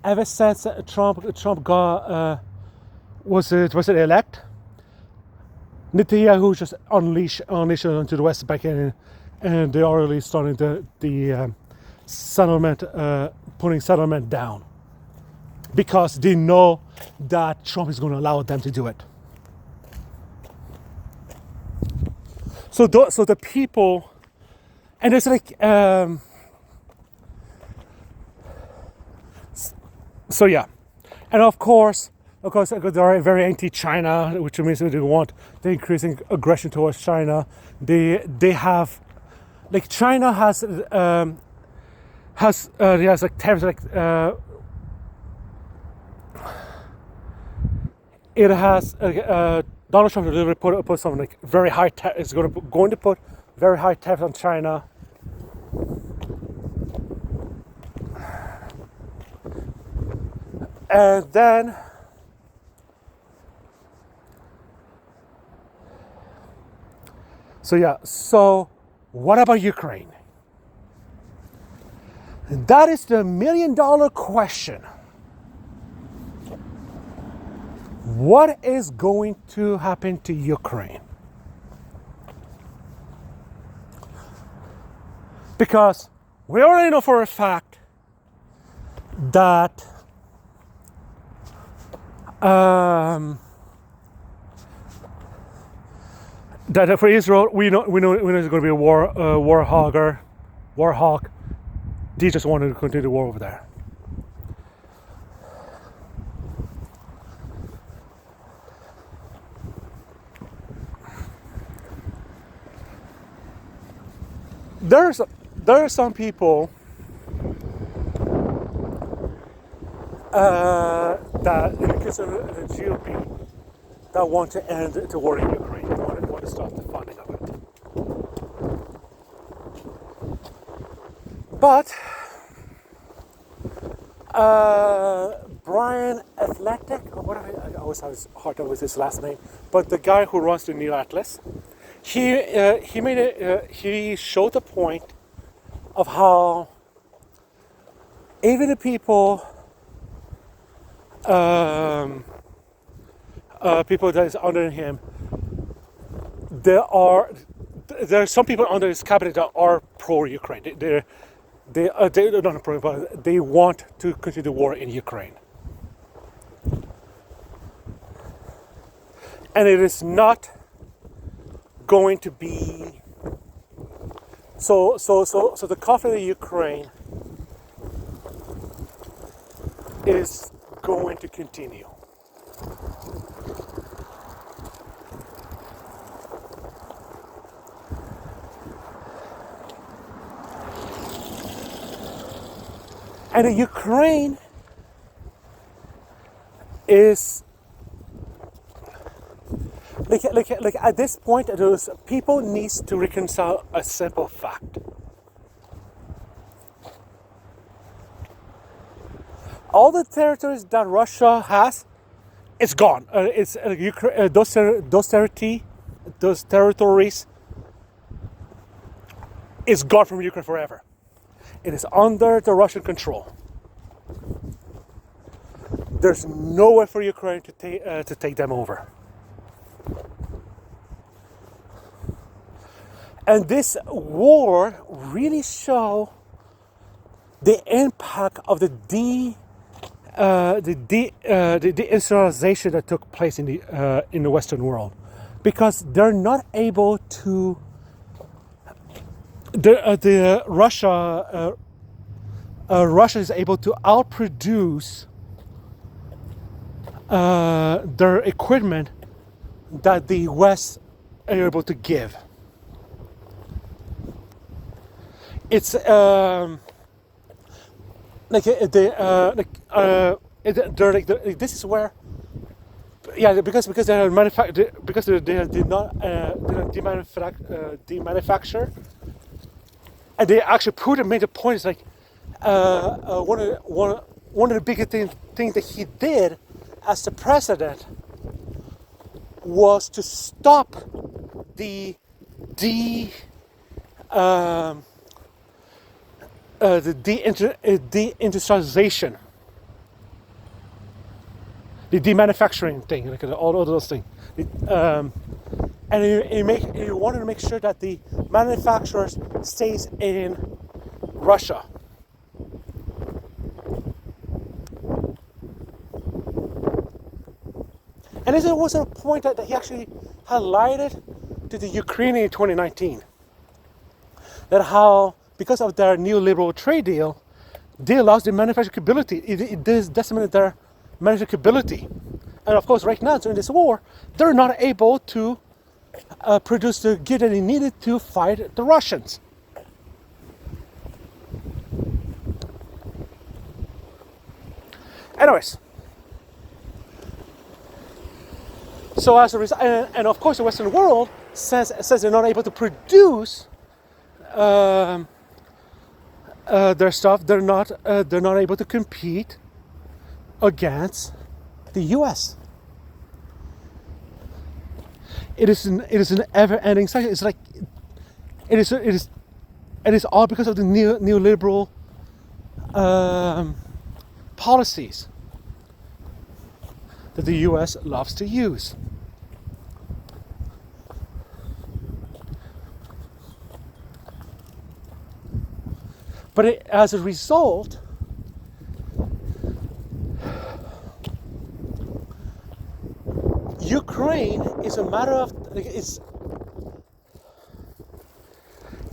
ever since Trump was elect, Netanyahu just unleashed onto the West Bank, and they already starting the settlement, putting settlement down, because they know that Trump is going to allow them to do it. So the people, and it's like, so yeah, and of course they are very anti-China, which means they want the increasing aggression towards China. They have, like, China has like tariffs, like it has Donald Trump literally put something like very high is going to put very high tariffs on China. And then so what about Ukraine? That is the $1 million question. What is going to happen to Ukraine? Because we already know for a fact that that for Israel, we know there's going to be a war hawk. They just wanted to continue the war over there. There are some people that in the case of the GOP that want to end the war in Ukraine, want to stop the funding of it. But Brian Athletic, or whatever, I always have his hard time with his last name, but the guy who runs the New Atlas, he showed the point of how even the people people that is under him, there are some people under his cabinet that are pro-Ukraine. They're not pro, but they want to continue the war in Ukraine, and it is not going to be so the conflict in Ukraine is going to continue. And the Ukraine is like at this point, those people needs to reconcile a simple fact. All the territories that Russia has, it's gone. Those territories is gone from Ukraine forever. It is under the Russian control. There's no way for Ukraine to take them over. And this war really shows the impact of the deindustrialization that took place in the Western world, because they're not able to. Russia is able to outproduce their equipment that the West are able to give. It's this is where, because they did not demanufacture, and they actually made a point. It's like one of the biggest things that he did as the president was to stop the deindustrialization, the demanufacturing thing, like all of those things. And he wanted to make sure that the manufacturers stays in Russia. And this was a point that he actually highlighted to the Ukrainian in 2019. That how, because of their neoliberal trade deal, they lost their manufacturing capability. It decimated their manufacturing capability. And of course, right now, during this war, they're not able to produce the gear that they needed to fight the Russians. Anyways, so as a result, and of course, the Western world says they're not able to produce their stuff. They're not able to compete against the US. It is an ever-ending cycle. It's like it is all because of the neoliberal policies that the US loves to use. But as a result, Ukraine is a matter of it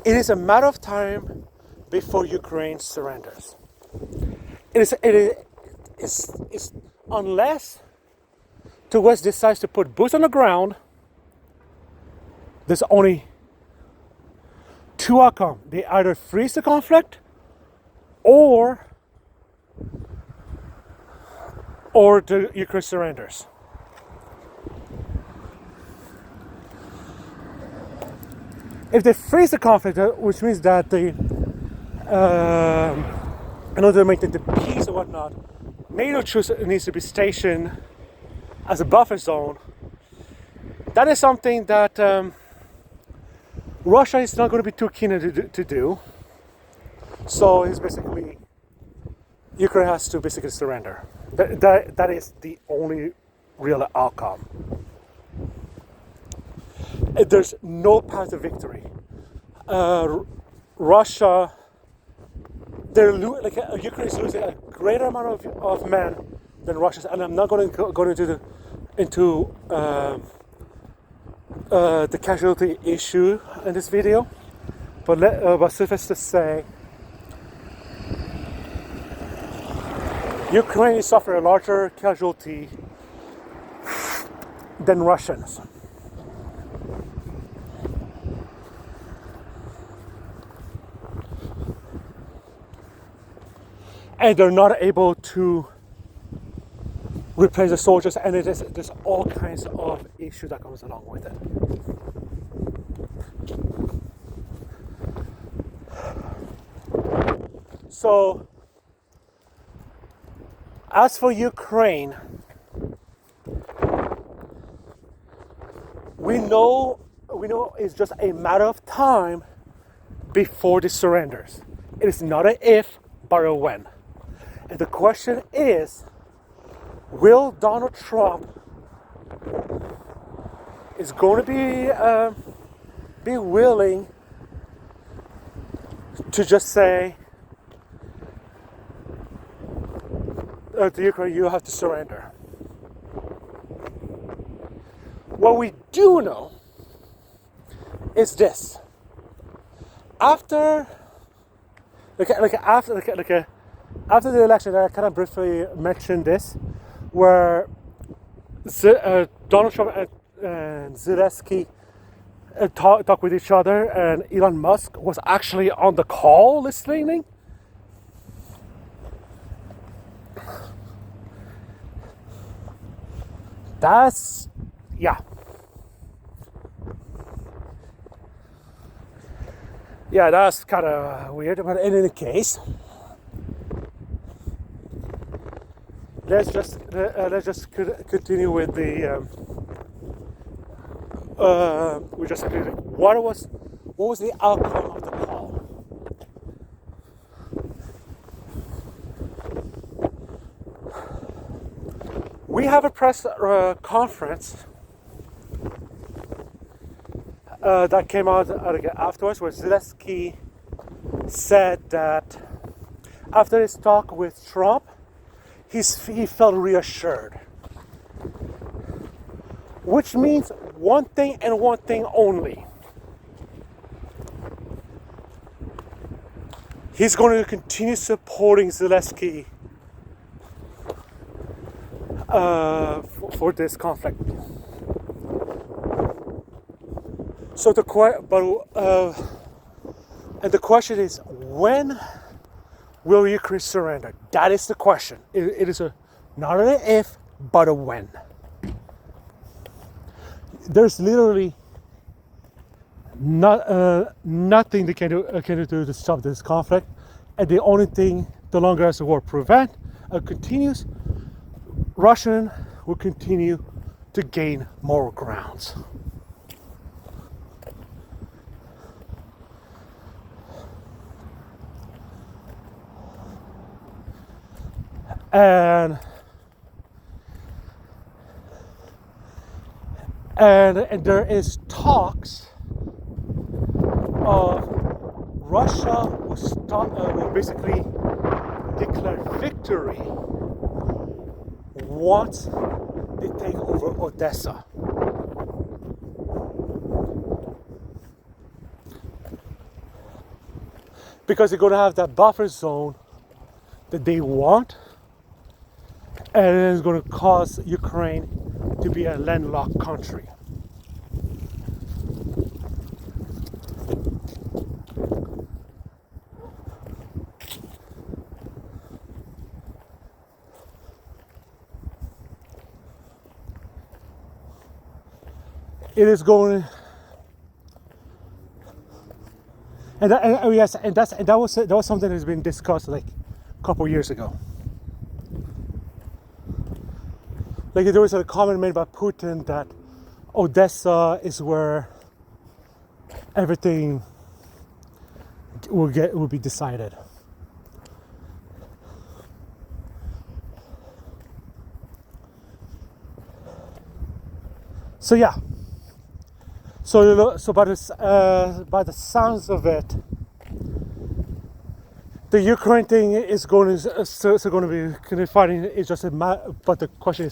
is a matter of time before Ukraine surrenders. It is unless the West decides to put boots on the ground, there's only two outcomes. They either freeze the conflict or the Ukraine surrenders. If they freeze the conflict, which means that they, in order to maintain the peace or whatnot, NATO troops needs to be stationed as a buffer zone. That is something that Russia is not going to be too keen to do. So it's basically, Ukraine has to basically surrender. That is the only real outcome. There's no path to victory. Russia, Ukraine is losing a greater amount of men than Russia, and I'm not going to go into the casualty issue in this video, but suffice to say, Ukraine is suffering a larger casualty than Russians. And they're not able to replace the soldiers, and there's all kinds of issues that comes along with it. So, as for Ukraine, we know it's just a matter of time before the surrenders. It is not an if, but a when. And the question is, will Donald Trump is going to be willing to just say to Ukraine, you have to surrender? What we do know is this: after the election, I kind of briefly mentioned this, where Donald Trump and Zelensky talk with each other, and Elon Musk was actually on the call listening. That's that's kind of weird, but in any case, let's just continue with the we just what was the outcome of the call? We have a press conference that came out afterwards, where Zelensky said that after his talk with Trump, he felt reassured. Which means one thing and one thing only. He's going to continue supporting Zelensky for this conflict. So the question is, when will Ukraine surrender? That is the question. It is not an if, but a when. There's literally nothing they can do to stop this conflict, and the only thing, the longer as the war continues, Russian will continue to gain more grounds. And there is talks of Russia will basically declare victory once they take over Odessa. Because they're going to have that buffer zone that they want, and it's going to cause Ukraine to be a landlocked country. It is going, and that was something that's been discussed like a couple years ago. Like there was a comment made by Putin that Odessa is where everything will be decided. So yeah. So by the sounds of it, the Ukraine thing is going to be fighting. It's just but the question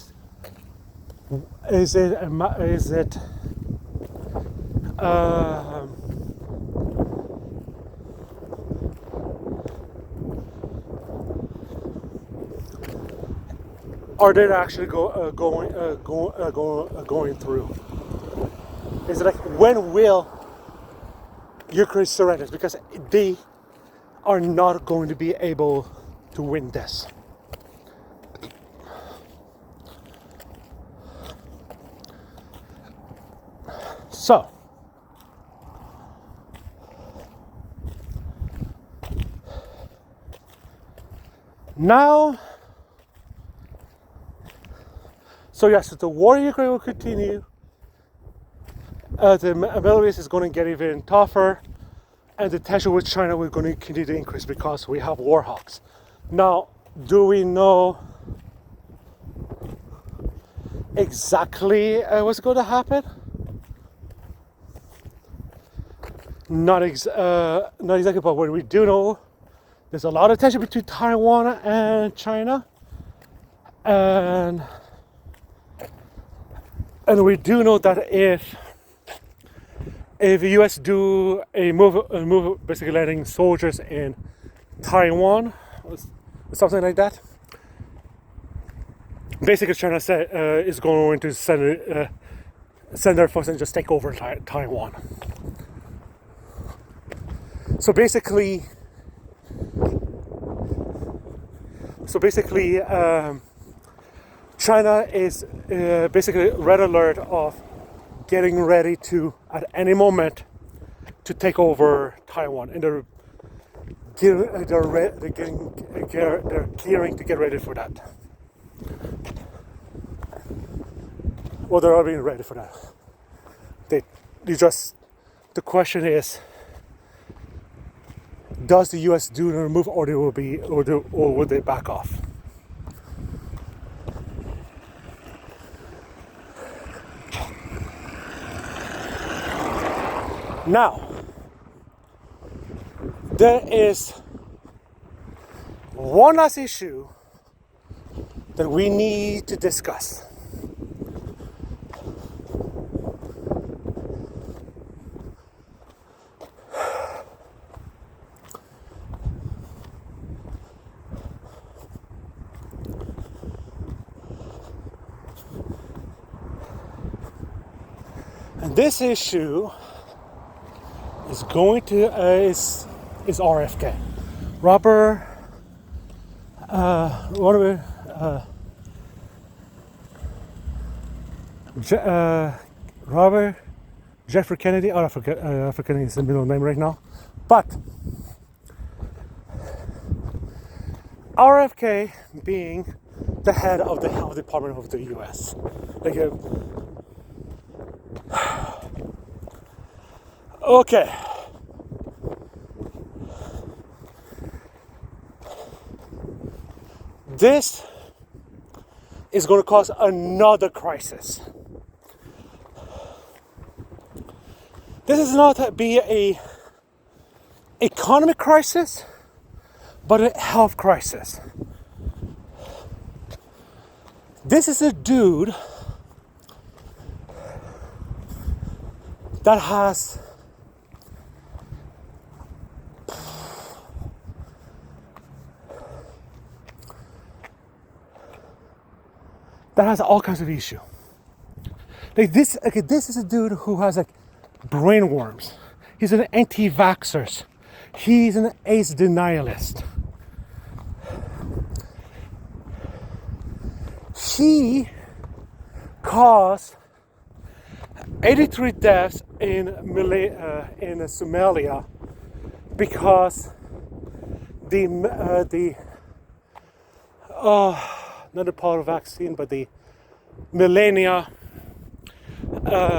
is it are they actually going through? Is it like, when will Ukraine surrender? Because they are not going to be able to win this. So, now, yes, the war in Ukraine will continue. The Middle East is going to get even tougher, and the tension with China is going to continue to increase because we have war hawks. Now, do we know exactly what's going to happen? Not exactly, but what we do know, there's a lot of tension between Taiwan and China, and we do know that if the U.S. do a move, basically letting soldiers in Taiwan, or something like that, basically China is going to send their forces and just take over Taiwan. So basically, China is basically red alert of getting ready to, at any moment, to take over Taiwan, and they're gearing to get ready for that. Well, they're already ready for that. The question is, does the U.S. do the move, or will they back off? Now, there is one last issue that we need to discuss. And this issue is is RFK. Robert Jeffrey Kennedy. I forget his middle name right now, but RFK being the head of the Health Department of the U.S. Like, okay. This is going to cause another crisis. This is not be a economic crisis, but a health crisis. This is a dude that has all kinds of issue. Like this is a dude who has like brain worms. He's an anti-vaxxer. He's an AIDS denialist. He caused 83 deaths in Somalia because not the polio vaccine, but the millennia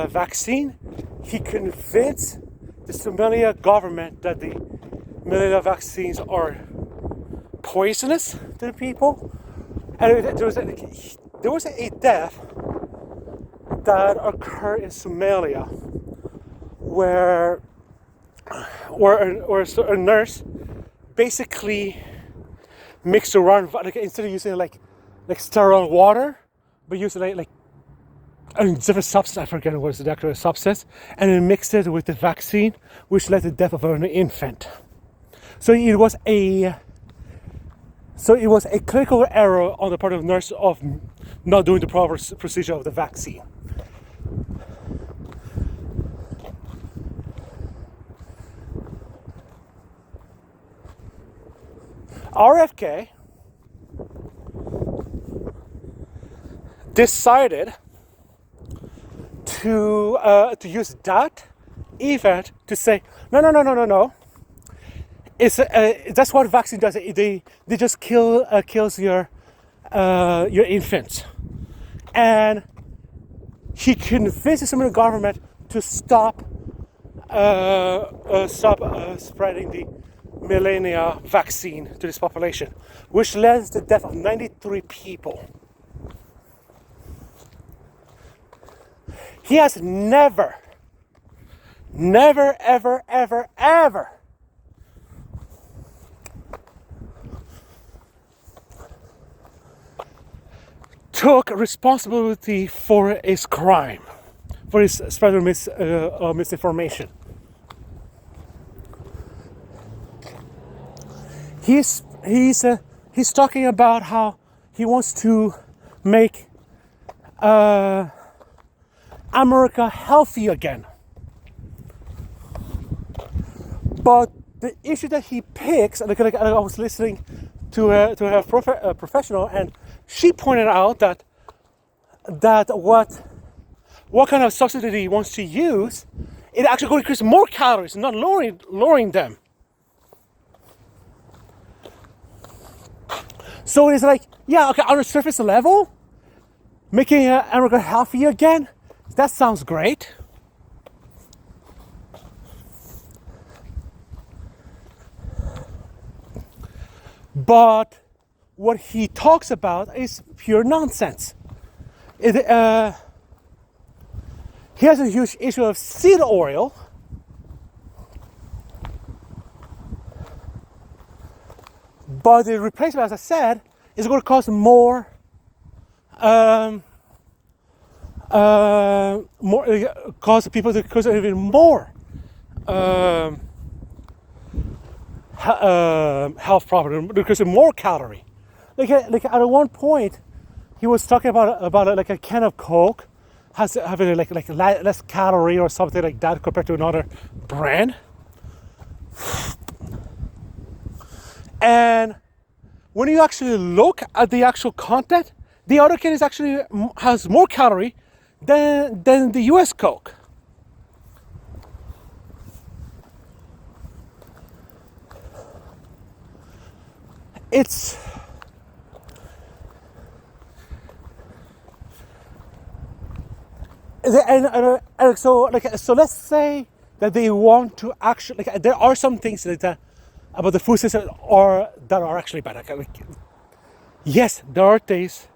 vaccine. He convinced the Somalia government that the millennia vaccines are poisonous to the people, and there was a death that occurred in Somalia where a nurse basically mixed around, like, instead of using like sterile water, but used like a different substance. I forget what was the actual substance, and then mixed it with the vaccine, which led to the death of an infant. So it was a clinical error on the part of the nurse of not doing the proper procedure of the vaccine. RFK decided to use that event to say no. It's that's what vaccine does. They just kills your infants, and he convinces some of the government to stop spreading the millennia vaccine to this population, which led to the death of 93 people. He has never, ever took responsibility for his crime, for his spread of misinformation. He's talking about how he wants to make America healthy again. But the issue that he picks, like I was listening to a professional, and she pointed out that what kind of subsidy he wants to use, it actually going to increase more calories, not lowering them. So it's like, yeah, okay, on a surface level, making America healthy again, that sounds great. But what he talks about is pure nonsense. He has a huge issue of seed oil. But the replacement, as I said, is going to cost more, cause people to cause even more health problems, because of more calorie. Like at one point, he was talking about like a can of Coke has having like less calorie or something like that compared to another brand. And when you actually look at the actual content, the other can is actually has more calorie than the US Coke. And so let's say that they want to actually, there are some things that about the food system that are actually bad. Yes, there are things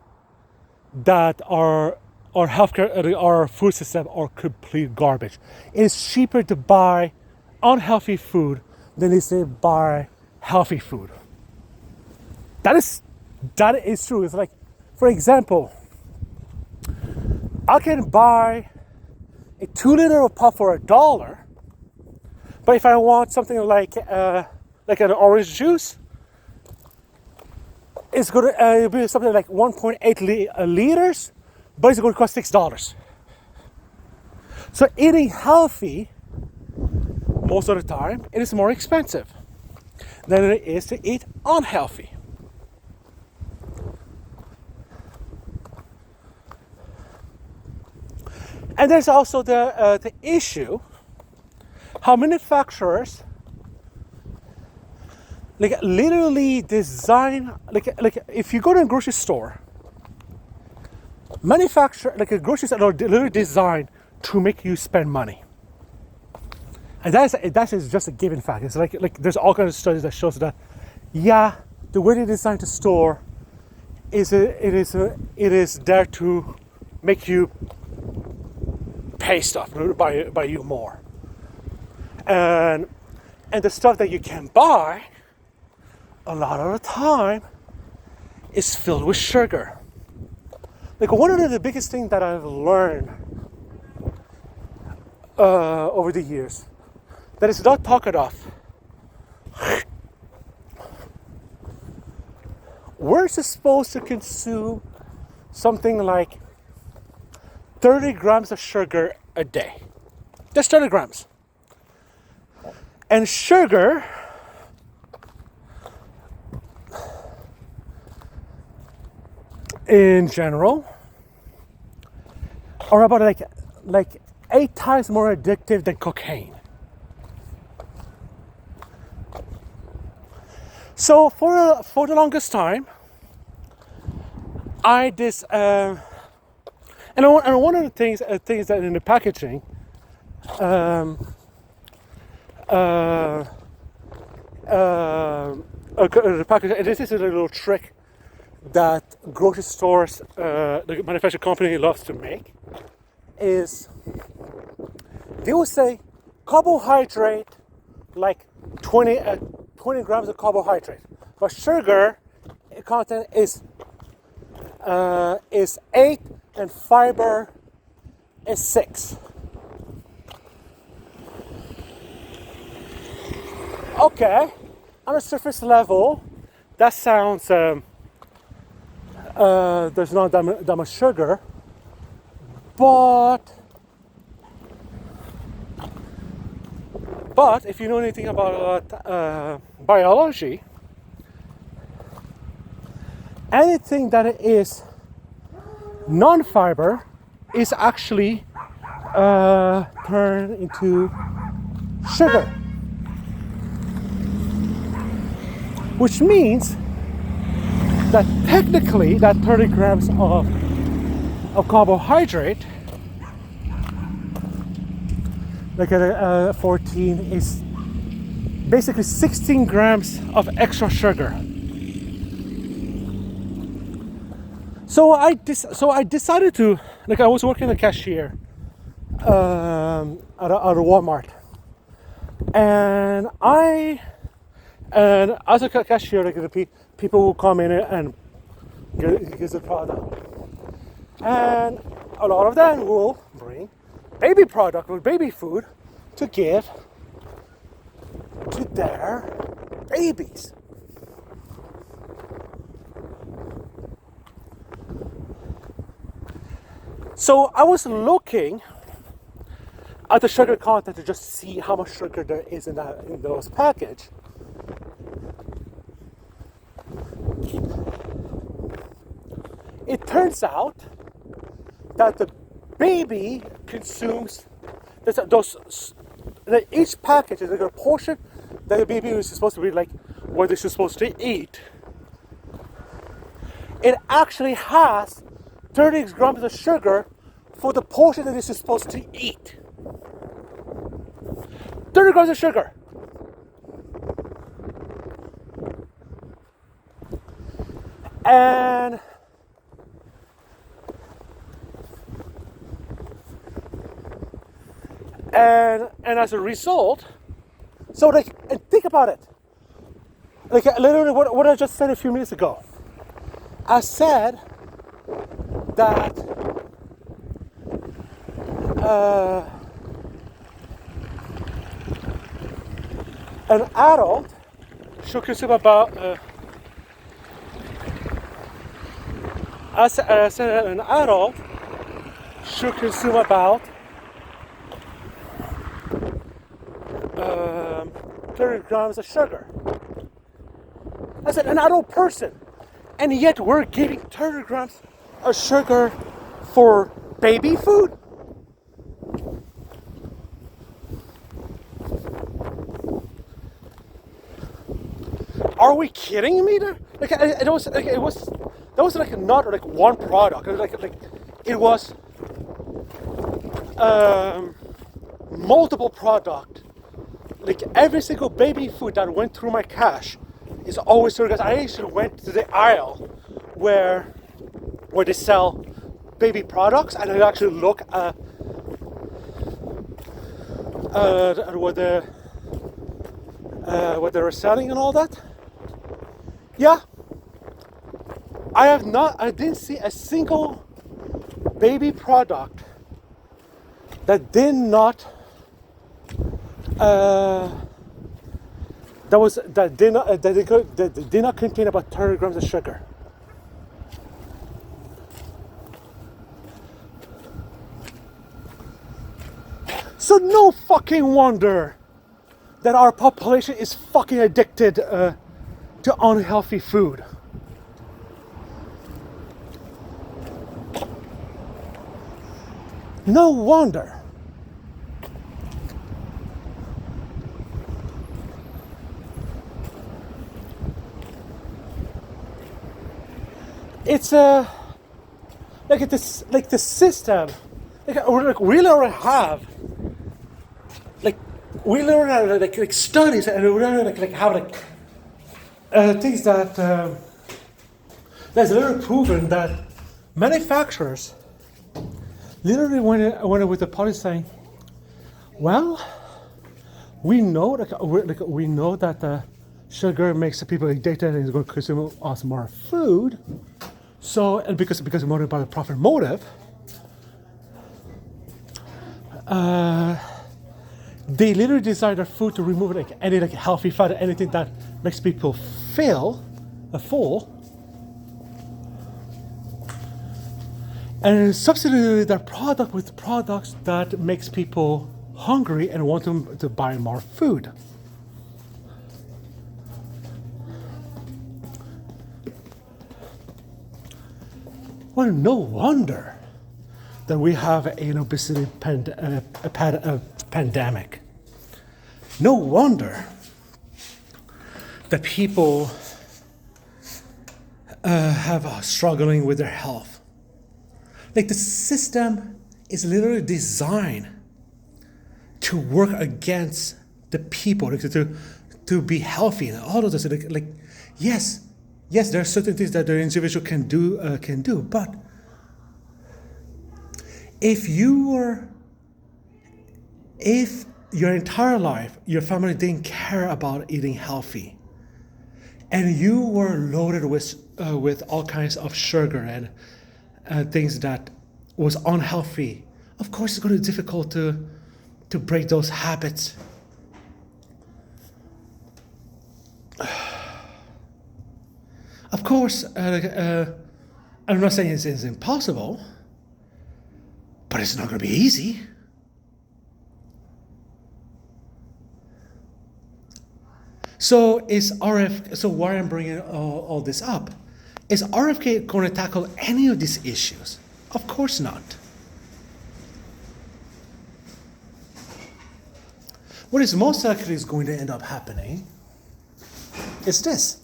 that our healthcare, our food system are complete garbage. It is cheaper to buy unhealthy food than it is to buy healthy food. That is true. It's like, for example, I can buy a 2 liter of pop for $1, but if I want something like an orange juice, it's going to be something like 1.8 liters, but it's going to cost $6. So eating healthy, most of the time, it is more expensive than it is to eat unhealthy. And there's also the issue how manufacturers literally design if you go to a grocery store, groceries are literally designed to make you spend money, and that is just a given fact. It's like there's all kinds of studies that shows that the way they design the store it is there to make you pay stuff, buy you more, and the stuff that you can buy a lot of the time is filled with sugar. One of the biggest things that I've learned over the years that is not talked of, we're supposed to consume something like 30 grams of sugar a day. Just 30 grams. And sugar in general are about like 8 times more addictive than cocaine. So for the longest time, and one of the things that in the packaging, the package, this is a little trick that grocery stores, the manufacturing company loves to make, is they will say carbohydrate, like 20 grams of carbohydrate, but sugar content is 8 and fiber is 6. Okay, on a surface level, that sounds there's not that much sugar, but if you know anything about biology, anything that is non-fiber is actually turned into sugar, which means that technically that 30 grams of carbohydrate, like at 14, is basically 16 grams of extra sugar. So I decided to, I was working as a cashier at a Walmart, and as a cashier, the people will come in and get the product, and a lot of them will bring baby product or baby food to give to their babies. So I was looking at the sugar content to just see how much sugar there is in those packages. It turns out that the baby consumes each package is like a portion that the baby is supposed to be like what they're supposed to eat. It actually has 30 grams of sugar for the portion that it's supposed to eat. 30 grams of sugar. And as a result, so like, and think about it. Like literally what I just said a few minutes ago. I said that an adult should consume about an adult should consume about 30 grams of sugar. I said an adult person, and yet we're giving 30 grams of sugar for baby food. Are we kidding me? Like it was that was like not like one product. It was multiple product. Like every single baby food that went through my cash is always so good. I actually went to the aisle where they sell baby products, and I actually look at what they were selling and all that. Yeah, I didn't see a single baby product that did not did not contain about 30 grams of sugar. So no fucking wonder that our population is fucking addicted to unhealthy food. No wonder. It's like the system, like we already have, we learn like studies, and we learn like how things that that's literally proven that manufacturers literally went with the policy saying, well, we know we know that sugar makes the people addicted and is going to consume us more food. So, and because motivated by the profit motive, they literally design their food to remove like any like healthy fat, anything that makes people feel full, and substitute their product with products that makes people hungry and want them to buy more food. Well, no wonder that we have an obesity pandemic. No wonder that people have struggling with their health. Like the system is literally designed to work against the people, to be healthy and all of this. Yes, there are certain things that the individual can do, but if your entire life your family didn't care about eating healthy, and you were loaded with all kinds of sugar and things that was unhealthy, of course it's going to be difficult to break those habits. Of course, I'm not saying it's impossible, but it's not going to be easy. So why I'm bringing all this up? Is RFK going to tackle any of these issues? Of course not. What is most likely is going to end up happening is this.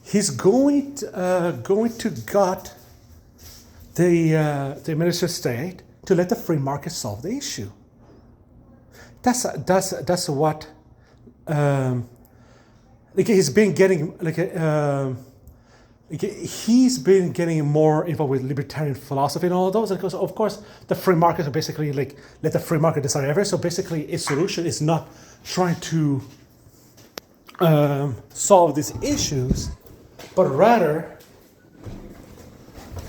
He's going to gut the Minister of State to let the free market solve the issue. That's what like he's been getting he's been getting more involved with libertarian philosophy and all of those. Because of course the free market are basically like let the free market decide everything. So basically, its solution is not trying to solve these issues, but rather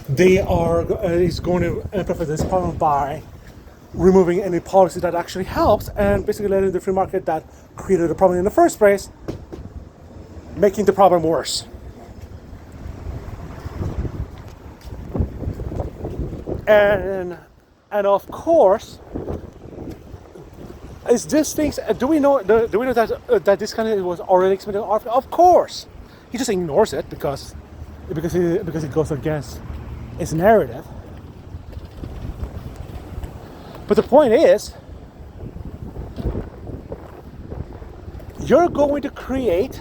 is going to amplify this problem by removing any policy that actually helps and basically letting the free market that created the problem in the first place, making the problem worse. And of course, is this things? Do we know that this kind of was already experimented on? Of course, he just ignores it because it goes against its narrative. But the point is, you're going to create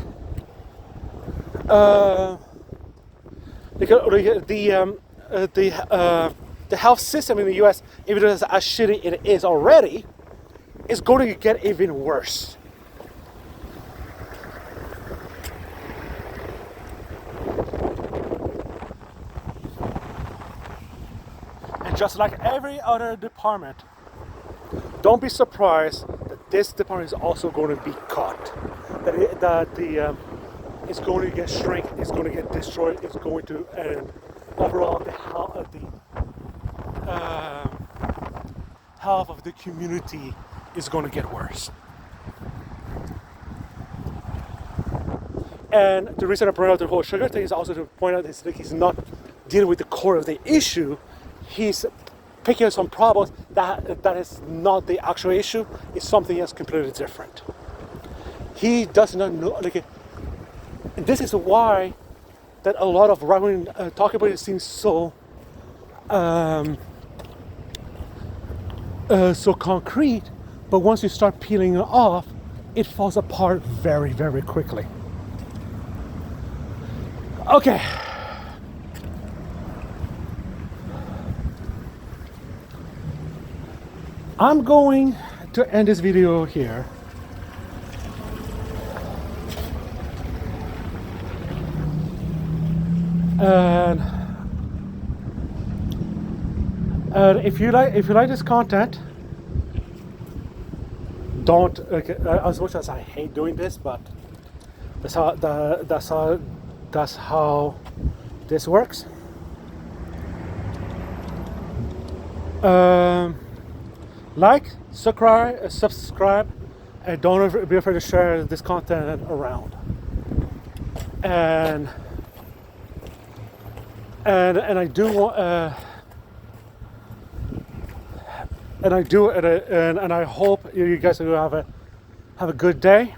the health system in the U.S., even though it's as shitty it is already, is going to get even worse. And just like every other department, don't be surprised that this department is also going to be cut. It's going to get shrink, it's going to get destroyed, it's going to, and overall the health of the community is going to get worse. And the reason I bring out the whole sugar thing is also to point out that he's not dealing with the core of the issue. He's picking up some problems that is not the actual issue. It's something else completely different. He does not know. And this is why that a lot of right-wing talking about it seems so so concrete, but once you start peeling it off, it falls apart very, very quickly. Okay. I'm going to end this video here. And if you like this content, don't as much as I hate doing this, but that's how this works. Like, subscribe, and don't be afraid to share this content around. And I do want, and I hope you guys will have a good day.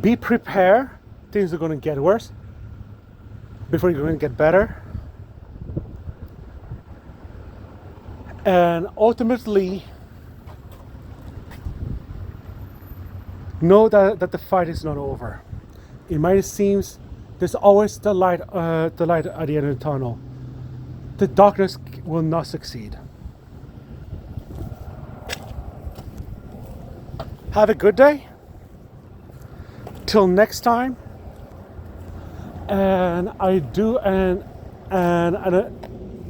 Be prepared. Things are going to get worse before you're going to get better. And ultimately, know that the fight is not over. It might seem there's always the light at the end of the tunnel. The darkness will not succeed. Have a good day. Till next time. And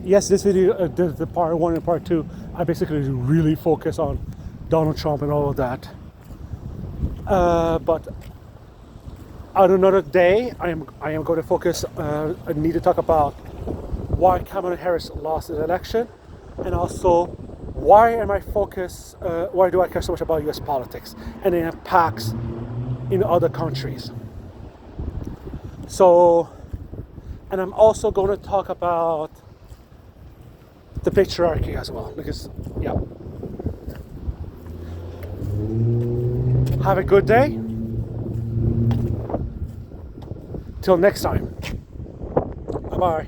yes, this video, the part 1 and part 2, I basically really focus on Donald Trump and all of that. But on another day, I am going to focus. I need to talk about why Kamala Harris lost the election, and also why do I care so much about U.S. politics and the impacts in other countries. So, and I'm also going to talk about the patriarchy as well, because yeah. Have a good day. Till next time. Bye-bye.